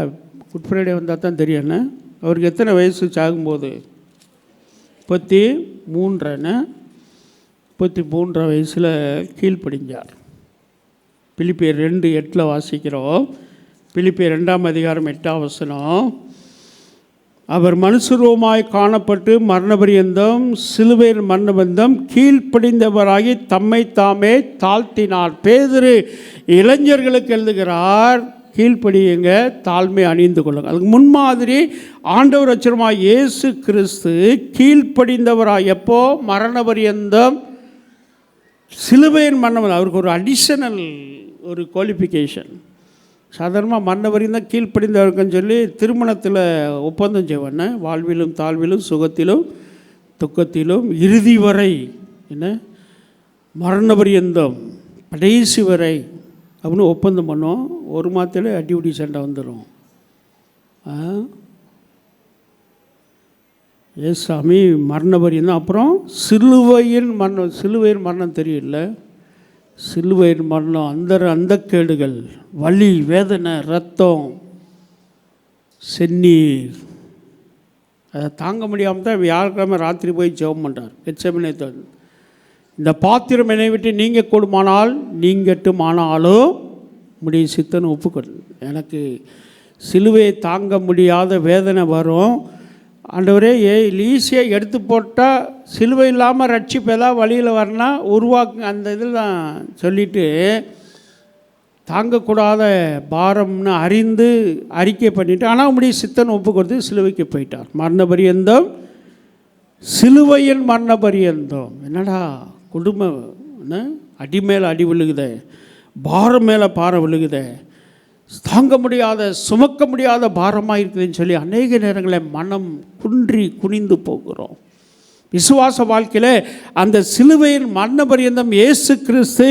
குட் ஃப்ரைடே வந்தால் தான் தெரியும். அவருக்கு எத்தனை வயசு சாகும்போது? 33 வயசில் கீழ்ப்படிஞ்சார். பிலிப்பியர் 2:8 வாசிக்கிறோம். பிலிப்பியர் 2ஆம் அதிகாரம் 8ஆம் வசனம், அவர் மனுஷரூபமாய் காணப்பட்டு மரணபரியந்தம் சிலுவையின் மரணபந்தம் கீழ்ப்படிந்தவராகி தம்மை தாமே தாழ்த்தினார். பேதுரு இளைஞர்களுக்கு எழுதுகிறார், கீழ்ப்படியுங்க, தாழ்மை அணிந்து கொள்ளுங்க. அதுக்கு முன்மாதிரி ஆண்டவர் இரட்சகருமாய் இயேசு கிறிஸ்து கீழ்ப்படிந்தவராய் எப்போ? மரணபரியந்தம் சிலுவையின் மரணம். அவருக்கு ஒரு அடிஷனல் ஒரு குவாலிஃபிகேஷன். சாதாரணமாக மரணபரியந்தம் கீழ்ப்படிந்தவருக்குன்னு சொல்லி திருமணத்தில் ஒப்பந்தம் செய்வாங்க. வாழ்விலும் தாழ்விலும் சுகத்திலும் துக்கத்திலும் இறுதி வரை, என்ன மரணபரியந்தம் கடைசி வரை அப்படின்னு ஒப்பந்தம் பண்ணோம். ஒரு மாதத்தில் அடிப்படி சண்டை வந்துடும். ஏசாமி மரணபரியந்தம். அப்புறம் சிலுவையின் மரணம் தெரியல, சிலுவையின் மரணம், அந்த கேடுகள், வலி, வேதனை, ரத்தம், செந்நீர், அதை தாங்க முடியாமல் தான் வியாழக்கிழமை ராத்திரி போய் ஜெபம் பண்ணுறார். கெத்செமனே இந்த பாத்திரம் என்னை விட்டு நீங்க கூடுமானால் நீங்கட்டும், ஆனாலும் உம்முடைய சித்தன்னு ஒப்புக்கொடு. எனக்கு சிலுவையை தாங்க முடியாத வேதனை வரும் ஆண்டவரே, ஈஸியாக எடுத்து போட்டால் சிலுவை இல்லாமல் ரட்சிப்பு ஏதாவது வழியில் வரனா உருவாக்கு, அந்த இதில் தான் சொல்லிவிட்டு தாங்கக்கூடாத பாரம்னு அறிந்து அறிக்கை பண்ணிவிட்டு, ஆனால் உம்முடைய சித்தன் ஒப்பு கொடுத்து சிலுவைக்கு போயிட்டார். மரண பரியந்தம், சிலுவையின் மரண பரியந்தம். என்னடா குடும்பம் அடி மேலே அடி விழுகுதே, பாரம் மேலே பாரம் விழுகுதே, தாங்க முடியாத சுமக்க முடியாத பாரமாக இருக்குதுன்னு சொல்லி அநேக நேரங்களில் மனம் குன்றி குனிந்து போகிறோம். விசுவாச வாழ்க்கையில் அந்த சிலுவையின் மரண பரியந்தம் இயேசு கிறிஸ்து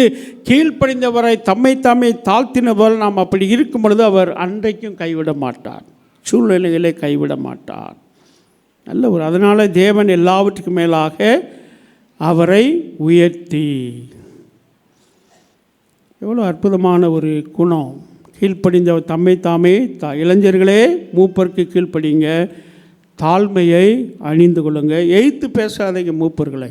கீழ்ப்படிந்தவரை தம்மை தாமே தாழ்த்தினவர். நாம் அப்படி இருக்கும் பொழுது அவர் அன்றைக்கும் கைவிட மாட்டார், சூழ்நிலைகளை கைவிட மாட்டார். நல்ல ஒரு, அதனால் தேவன் எல்லாவற்றுக்கும் மேலாக அவரை உயர்த்தி, எவ்வளோ அற்புதமான ஒரு குணம். கீழ்ப்படிந்த தம்மை தாமே இளைஞர்களே மூப்பருக்கு கீழ்ப்படிங்க, தாழ்மையை அணிந்து கொள்ளுங்க. எய்த்து பேசாதீங்க மூப்பர்களை,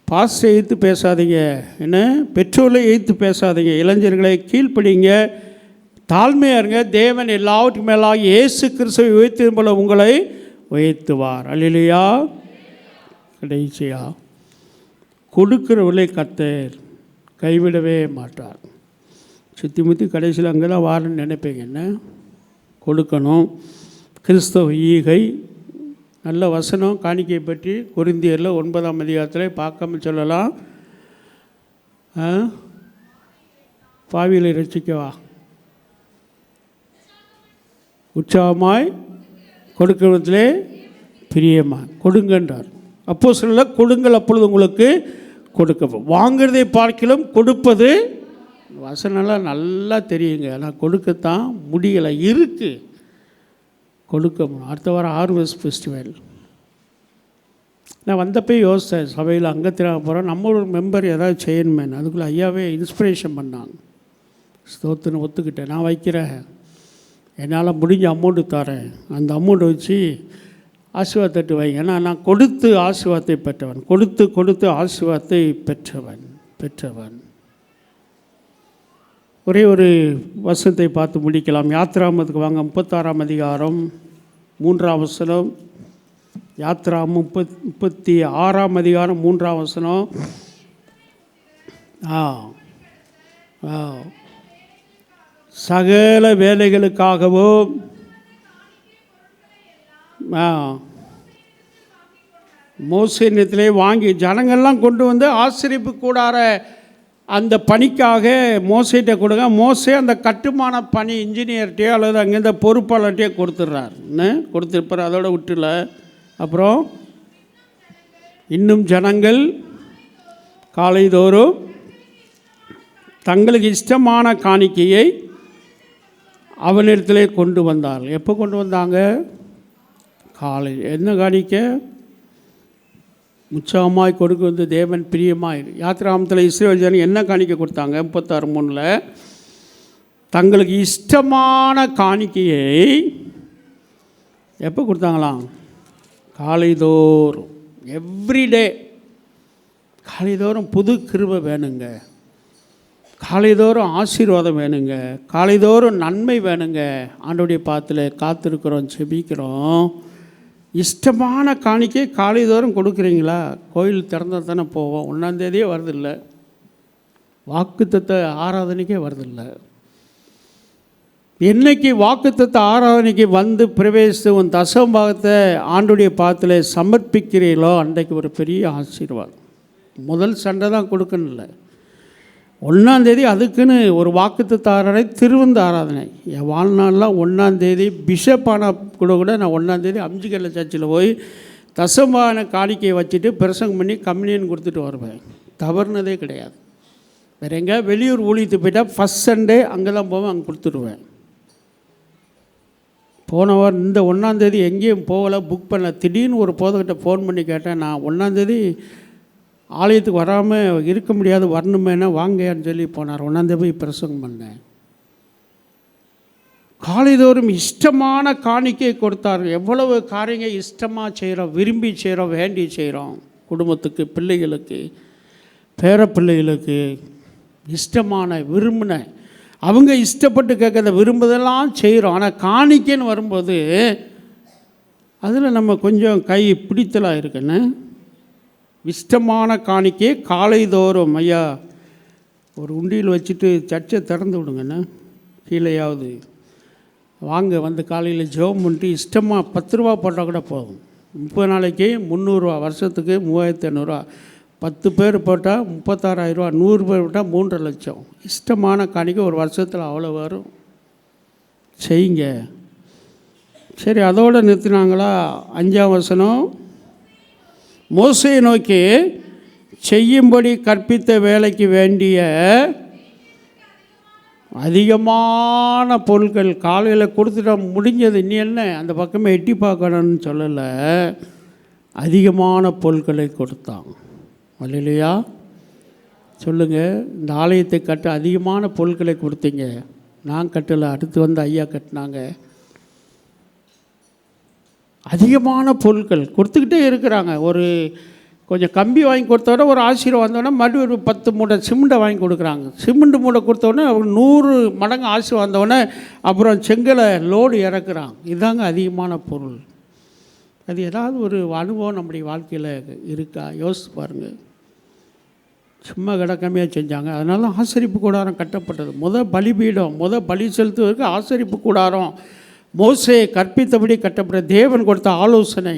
பாஸ்டரை எய்த்து பேசாதீங்க, என்ன பெற்றோரை எய்த்து பேசாதீங்க. இளைஞர்களை கீழ்ப்படிங்க, தாழ்மையாக இருங்க. தேவன் எல்லாவற்றுக்கும் மேலாக இயேசு கிறிஸ்துவை உயர்த்தும் போல உங்களை உயர்த்துவார். அல்லேலூயா. கடைசியா கொடுக்கிறவர்களை கர்த்தர் கைவிடவே மாட்டார். சுற்றி முற்றி கடைசியில் அங்கே தான் வாரன்னு நினைப்பீங்க. என்ன கொடுக்கணும், கிறிஸ்தவ ஈகை. நல்ல வசனம் காணிக்கை பற்றி கொரிந்தியரில் 9ஆம் அதிகாரத்தில் பார்க்காம சொல்லலாம். பாவிகளை ரட்சிக்கவா, உற்சாகமாய் கொடுக்கிறதிலே பிரியமா கொடுங்கன்றார். அப்போ சொல்ல கொடுங்கள், அப்பொழுது உங்களுக்கு கொடுக்க. வாங்கிறதை பார்க்கிலும் கொடுப்பது, வசனம்லாம் நல்லா தெரியுங்க, ஆனால் கொடுக்கத்தான் முடியலை. இருக்குது கொடுக்க. அடுத்த வாரம் ஹார்வெஸ்ட் ஃபெஸ்டிவல். நான் வந்தப்போ யோசித்தேன், சபையில் அங்கத்தினாக போகிறோம், நம்ம ஒரு மெம்பர் ஏதாவது செய்யணுமே. அதுக்குள்ளே ஐயாவே இன்ஸ்பிரேஷன் பண்ணாங்க. ஸ்தோத்திரம் ஒத்துக்கிட்டேன், நான் வைக்கிறேன், என்னால் முடிஞ்ச அமௌண்ட்டு தரேன், அந்த அமௌண்ட்டை வச்சு ஆசீர்வாதத்தை வைங்க. ஏன்னா நான் கொடுத்து ஆசீர்வாதத்தை பெற்றவன், கொடுத்து கொடுத்து ஆசீர்வாதத்தை பெற்றவன். ஒரே ஒரு வசனத்தை பார்த்து முடிக்கலாம். யாத்ராமத்துக்கு வாங்க, 36ஆம் அதிகாரம் 3ஆம் வசனம். யாத்ராமம் 36ஆம் அதிகாரம் 3ஆம் வசனம். சகல வேலைகளுக்காகவும் மோசேனிடத்திலே வாங்கி ஜனங்கள்லாம் கொண்டு வந்து ஆசரிப்பு கூடார அந்த பணிக்காக மோசைகிட்ட கொடுங்க. மோசே அந்த கட்டுமான பணி இன்ஜினியர்கிட்டயோ அல்லது அங்கேருந்து பொறுப்பாளர்கிட்டயோ கொடுத்துருப்பார். அதோட விட்டுல. அப்புறம் இன்னும் ஜனங்கள் காலைதோறும் தங்களுக்கு இஷ்டமான காணிக்கையை அவனிடத்திலே கொண்டு வந்தார்கள். எப்போ கொண்டு வந்தாங்க? காலை. என்ன காணிக்கை? உற்சாகமாய் கொடுக்க வந்து தேவன் பிரியமாய். யாத்திராமத்தில் இஸ்ரவேல் ஜனங்க என்ன காணிக்கை கொடுத்தாங்க? 36:3 தங்களுக்கு இஷ்டமான காணிக்கையை எப்போ கொடுத்தாங்களாம்? காலைதோறும், எவ்ரிடே. காலைதோறும் புது கிருபை வேணுங்க, காலைதோறும் ஆசீர்வாதம் வேணுங்க, காலைதோறும் நன்மை வேணுங்க. ஆண்டவருடைய பாத்தில் காத்திருக்கிறோம், செபிக்கிறோம். இஷ்டமான காணிக்கை காலைதோறும் கொடுக்குறீங்களா? கோயில் திறந்தால் தானே போவோம். 1ஆம் தேதியே வரதில்லை, வாக்குத்தத்த ஆராதனைக்கே வரதில்லை. என்னைக்கு வாக்குத்தத்த ஆராதனைக்கு வந்து பிரவேசித்து உன் தசமபாகத்தை ஆண்டுடைய பாத்தில் சமர்ப்பிக்கிறீர்களோ அன்றைக்கு ஒரு பெரிய ஆசீர்வாதம். முதல் சண்டை தான் கொடுக்கணும் இல்லை, 1ஆம் தேதி அதுக்குன்னு ஒரு வாக்குத்தத்த ஆராதனை, திருவிந்த ஆராதனை. என் வாழ்நாள்லாம் 1ஆம் தேதி பிஷப்பான கூட நான் 1ஆம் தேதி அம்ஜிக்கல்ல சர்ச்சில் போய் தசமான காணிக்கையை வச்சுட்டு பிரசங்கம் பண்ணி கம்யூனியன் கொடுத்துட்டு வருவேன். தவறுனதே கிடையாது. வேறு எங்கே வெளியூர் ஊழியத்து போயிட்டால் ஃபஸ்ட் சண்டே அங்கே தான் போவேன், அங்கே கொடுத்துடுவேன். போன வாரம் இந்த 1ஆம் தேதி எங்கேயும் போகலை, புக் பண்ணல. திடீர்னு ஒரு போதகிட்ட ஃபோன் பண்ணி கேட்டேன், நான் 1ஆம் தேதி ஆலயத்துக்கு வராமல் இருக்க முடியாது, வரணுமேனா வாங்கன்னு சொல்லி போனார். 1ஆம் தேதி போய் பிரசங்கம் பண்ணேன். காலைதோறும் இஷ்டமான காணிக்கை கொடுத்தார். எவ்வளவு காரியங்கள் இஷ்டமாக செய்கிறோம், விரும்பி செய்கிறோம், வேண்டி செய்கிறோம். குடும்பத்துக்கு, பிள்ளைகளுக்கு, பேரப்பிள்ளைகளுக்கு இஷ்டமான விரும்பின அவங்க இஷ்டப்பட்டு கேட்குறத விரும்புதெல்லாம் செய்கிறோம். ஆனால் காணிக்கைன்னு வரும்போது அதில் நம்ம கொஞ்சம் கை பிடித்தலாக இருக்குன்னு. இஷ்டமான காணிக்கை காலைதோறும் ஐயா ஒரு உண்டியில் வச்சுட்டு சர்ச்சை திறந்து விடுங்கண்ணா, கீழேயாவது வாங்க வந்து காலையில் ஜெபம் பண்ணிட்டு இஷ்டமாக 10 ரூபா போட்டால் கூட போதும். 30 நாளைக்கு 300 வருஷத்துக்கு 3500, 10 பேர் போட்டால் 36,000, 100 பேர் போட்டால் 3.5 லட்சம். இஷ்டமான காணிக்கை ஒரு வருஷத்தில் அவ்வளோ வரும். செய்யுங்க. சரி, அதோடு நிறுத்தினாங்களா? 5ஆம் வசனம், மோசேயை நோக்கி செய்யும்படி கற்பித்த வேலைக்கு வேண்டிய அதிகமான பொருட்கள் காலையில் கொடுத்துட்டா முடிஞ்சது, இனி என்ன அந்த பக்கமே எட்டி பார்க்கணும்னு சொல்லலை, அதிகமான பொருட்களை கொடுத்தான். அல்லேலூயா சொல்லுங்கள். இந்த ஆலயத்தை கட்ட அதிகமான பொருட்களை கொடுத்தீங்க. நான் கட்டலை, அடுத்து வந்து ஐயா கட்டினாங்க. அதிகமான பொருட்கள் கொடுத்துக்கிட்டே இருக்கிறாங்க. ஒரு கொஞ்சம் கம்பி வாங்கி கொடுத்தோட ஒரு ஆசீர்வாதம் வந்தோடனே மறுபடியும் ஒரு 10 மூட்டை சிமெண்ட்டை வாங்கி கொடுக்குறாங்க. சிமெண்ட் மூட்டை கொடுத்தோடனே அவர் 100 மடங்கு ஆசீர்வாதம் வந்தோடனே அப்புறம் செங்கலை லோடு இறக்குறாங்க. இதுதாங்க அதிகமான பொருள். அது ஏதாவது ஒரு அனுபவம் நம்முடைய வாழ்க்கையில் இருக்கா? யோசித்து பாருங்கள். சும்மா கிடக்கமையாக செஞ்சாங்க. அதனால ஆசரிப்பு கூடாரம் கட்டப்பட்டது. பலிபீடம் பலி செலுத்துவதற்கு ஆசரிப்பு கூடாரம் மோசே கற்பித்தபடி கட்டப்பட்ட தேவன் கொடுத்த ஆலோசனை.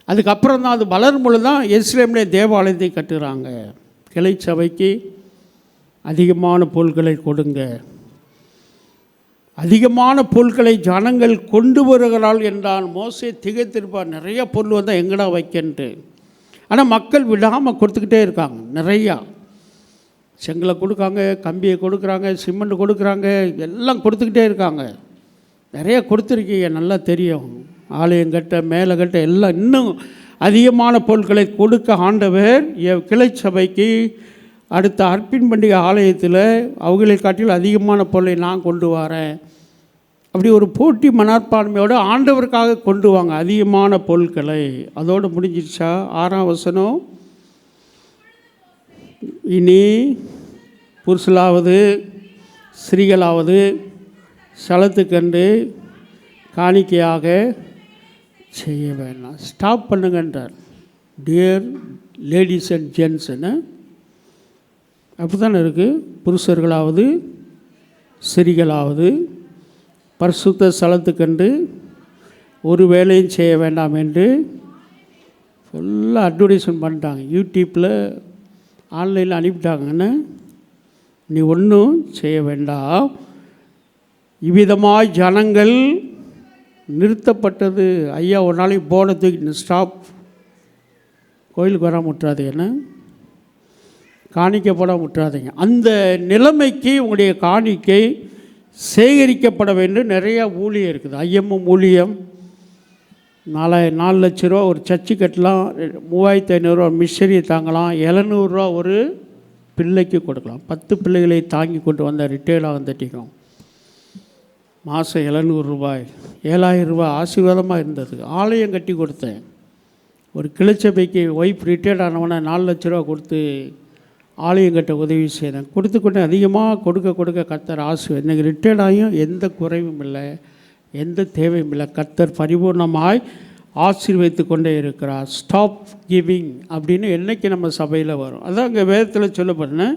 அதுக்கப்புறம் தான் அது வளரும் பொழுது தான் எருசலேமிலே தேவாலயத்தை கட்டுறாங்க. கிளை சபைக்கு அதிகமான பொருட்களை கொடுங்க. அதிகமான பொருட்களை ஜனங்கள் கொண்டு வருகிறாள் என்றால் மோசே திகைத்திருப்பார். நிறைய பொருள் வந்தால் எங்கடா வைக்கன்ட்டு. ஆனால் மக்கள் விடாமல் கொடுத்துக்கிட்டே இருக்காங்க. நிறையா செங்கலை கொடுக்காங்க, கம்பியை கொடுக்குறாங்க, சிமெண்ட் கொடுக்குறாங்க, எல்லாம் கொடுத்துக்கிட்டே இருக்காங்க. நிறைய கொடுத்துருக்கீங்க, நல்லா தெரியும். ஆலயம் கட்ட, மேலே கட்ட, எல்லாம் இன்னும் அதிகமான பொருட்களை கொடுக்க ஆண்டவர் கிளை சபைக்கு அடுத்த அர்ப்பின் பண்டிகை ஆலயத்தில் அவங்களை காட்டில் அதிகமான பொருளை நான் கொண்டு வரேன். அப்படி ஒரு போட்டி மனப்பான்மையோடு ஆண்டவருக்காக கொண்டு வாங்க அதிகமான பொருட்களை. அதோடு முடிஞ்சிருச்சா? 6ஆம் வசனம், இனி புருஷலாவது ஸ்திரீகளாவது ஸ்தலத்துக்கண்டு காணிக்கையாக செய்ய வேண்டாம். ஸ்டாப் பண்ணுங்கன்றார். டியர் லேடிஸ் அண்ட் ஜென்ட்ஸ்ன்னு அப்படி தானே இருக்குது. புருஷர்களாவது ஸ்திரீகளாவது பரிசுத்த ஸ்தலத்துக்கண்டு ஒரு வேலையும் செய்ய வேண்டாம் என்று ஃபுல்லாக அட்வர்டைஸ்மெண்ட் பண்ணிட்டாங்க. யூடியூப்பில் ஆன்லைனில் அனுப்பிட்டாங்கன்னு. நீ ஒன்றும் செய்ய வேண்டாம். இவ்விதமாய் ஜனங்கள் நிறுத்தப்பட்டது. ஐயா ஒரு நாளைக்கு போன தூக்கி ஸ்டாப், கோயிலுக்கு வர முட்டுறாதீங்கன்னு, காணிக்கை போட முட்டுறாதீங்க. அந்த நிலைமைக்கு உங்களுடைய காணிக்கை சேகரிக்கப்பட வேண்டும். நிறைய ஊழியம் இருக்குது. ஐஎம்எம் ஊழியம் 4 லட்ச ரூபா ஒரு சர்ச்சு கட்டலாம், 3500 மிஷரியை தாங்கலாம், 700 ரூபா ஒரு பிள்ளைக்கு கொடுக்கலாம். 10 பிள்ளைகளை தாங்கி கொண்டு வந்த ரிட்டையர்டாக வந்துட்டிக்கும். மாதம் 700 ரூபாய், 7000 ரூபாய் ஆசீர்வாதமாக இருந்தது. ஆலயம் கட்டி கொடுத்தேன். ஒரு கிளைச்சபைக்கு ஒய்ஃப் ரிட்டையர்ட் ஆனவனை 4 லட்ச ரூபா கொடுத்து ஆலயம் கட்ட உதவி செய்தேன். கொடுத்து அதிகமாக கொடுக்க கர்த்தர் இன்றைக்கி ரிட்டையர்ட் ஆகியும் எந்த குறைவும் இல்லை, எந்த தேவையும் இல்லை. கர்த்தர் பரிபூர்ணமாய் ஆசீர்வதித்து கொண்டே இருக்கிறார். ஸ்டாப் கிவிங் அப்படின்னு என்றைக்கு நம்ம சபையில் வரும்? அதான் அங்கே வேதத்தில் சொல்லப்பட்டேன்.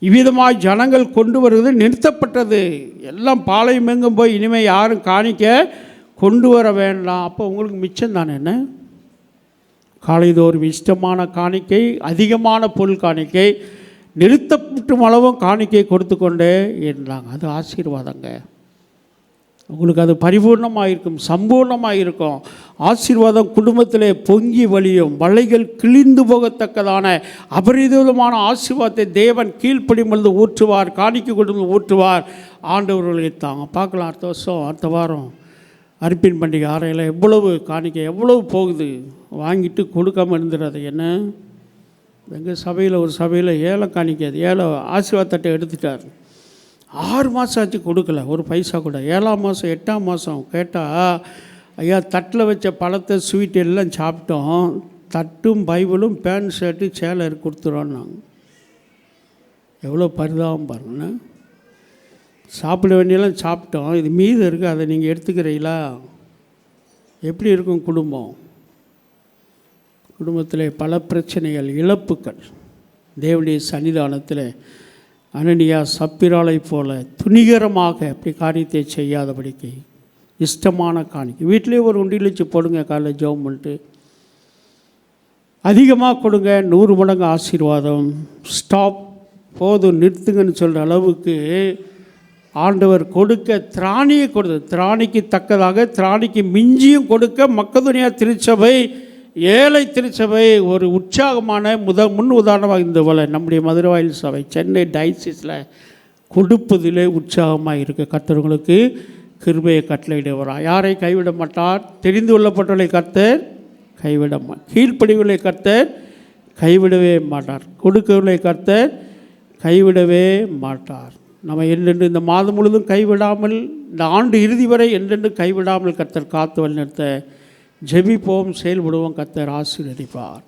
இவ்விதமாக ஜனங்கள் கொண்டு வருவது நிறுத்தப்பட்டது. எல்லாம் பாளையம் எங்கும் போய் இனிமேல் யாரும் காணிக்க கொண்டு வர வேண்டாம். அப்போ உங்களுக்கு மிச்சம் தானே என்ன? காலைதோறும் இஷ்டமான காணிக்கை, அதிகமான பொருள் காணிக்கை, நிறுத்தப்பட்டும் அளவும் காணிக்கை கொடுத்து கொண்டே இருந்தாங்க. அது ஆசீர்வாதங்க. உங்களுக்கு அது பரிபூர்ணமாக இருக்கும், சம்பூர்ணமாக இருக்கும். ஆசீர்வாதம் குடும்பத்திலே பொங்கி வழியும். வலைகள் கிழிந்து போகத்தக்கதான அபரிதமான ஆசீர்வாதத்தை தேவன் கீழ்ப்படி பொழுது ஊற்றுவார், காணிக்கை கொடுத்து ஊற்றுவார். ஆண்டவர்களை தாங்க பார்க்கலாம். அடுத்த வருஷம், அடுத்த வாரம் அர்ப்பின் பண்டிகை ஆறையில் எவ்வளவு காணிக்கை எவ்வளவு போகுது. வாங்கிட்டு கொடுக்காமல் இருந்துடாது. என்ன எங்கள் சபையில் ஒரு சபையில் ஏழை காணிக்காது, ஏழை ஆசீர்வாதத்தை எடுத்துட்டார். 6 மாதம் ஆச்சு கொடுக்கல, ஒரு பைசா கூட. 7ஆம் மாதம் 8ஆம் மாதம் கேட்டால், ஐயா தட்டில் வச்ச பழத்தை ஸ்வீட் எல்லாம் சாப்பிட்டோம், தட்டும் பைபிளும் பேண்ட் ஷர்ட்டு சேலை கொடுத்துருவோம். நாங்கள் எவ்வளோ பரிதாபம் பாருங்கண்ணா. சாப்பிட வேண்டியெல்லாம் சாப்பிட்டோம், இது மீது இருக்குது, அதை நீங்கள் எடுத்துக்கிறீங்களா? எப்படி இருக்கும் குடும்பம்? குடும்பத்தில் பல பிரச்சனைகள், இழப்புகள். தேவனுடைய சன்னிதானத்தில் அனனியா சப்பிராளை போல துணிகரமாக அப்படி காரியத்தை செய்யாதபடிக்கு இஷ்டமான காணிக்கை வீட்டிலே ஒரு உண்டியல் வச்சு போடுங்க. காலையில் ஜெபம் பண்ணிட்டு அதிகமாக கொடுங்க, 100 மடங்கு ஆசீர்வாதம். ஸ்டாப், போதும், நிறுத்துங்கன்னு சொல்கிற அளவுக்கு ஆண்டவர் கொடுக்க திராணியை கொடுத்து, திராணிக்கு தக்கதாக திராணிக்கு மிஞ்சியும் கொடுக்க மக்கதுனியா திருச்சபை, ஏழை திருச்சபை ஒரு உற்சாகமான முன் உதாரணமாக இந்த போல நம்முடைய மதுரவாயில் சபை சென்னை டயசிஸில் கொடுப்பதிலே உற்சாகமாக இருக்க கர்த்தர்களுக்கு கிருபையை கட்டளையிடுவார். யாரை கைவிட மாட்டார்? தெரிந்து கொள்ளப்பட்டவர்களை கர்த்தர் கைவிட மாட்டார். கீழ்ப்படிவுகளை கர்த்தர் கைவிடவே மாட்டார். கொடுக்கவில்லை கர்த்தர் கைவிடவே மாட்டார். நம்ம என்றென்று இந்த மாதம் முழுவதும் கைவிடாமல், இந்த ஆண்டு இறுதி வரை என்றென்று கைவிடாமல் கர்த்தர் காத்து வழிநடத்த ஜெபிப்போம், செயல்படுவோம். கர்த்தர் ஆசீர்வதிப்பார்.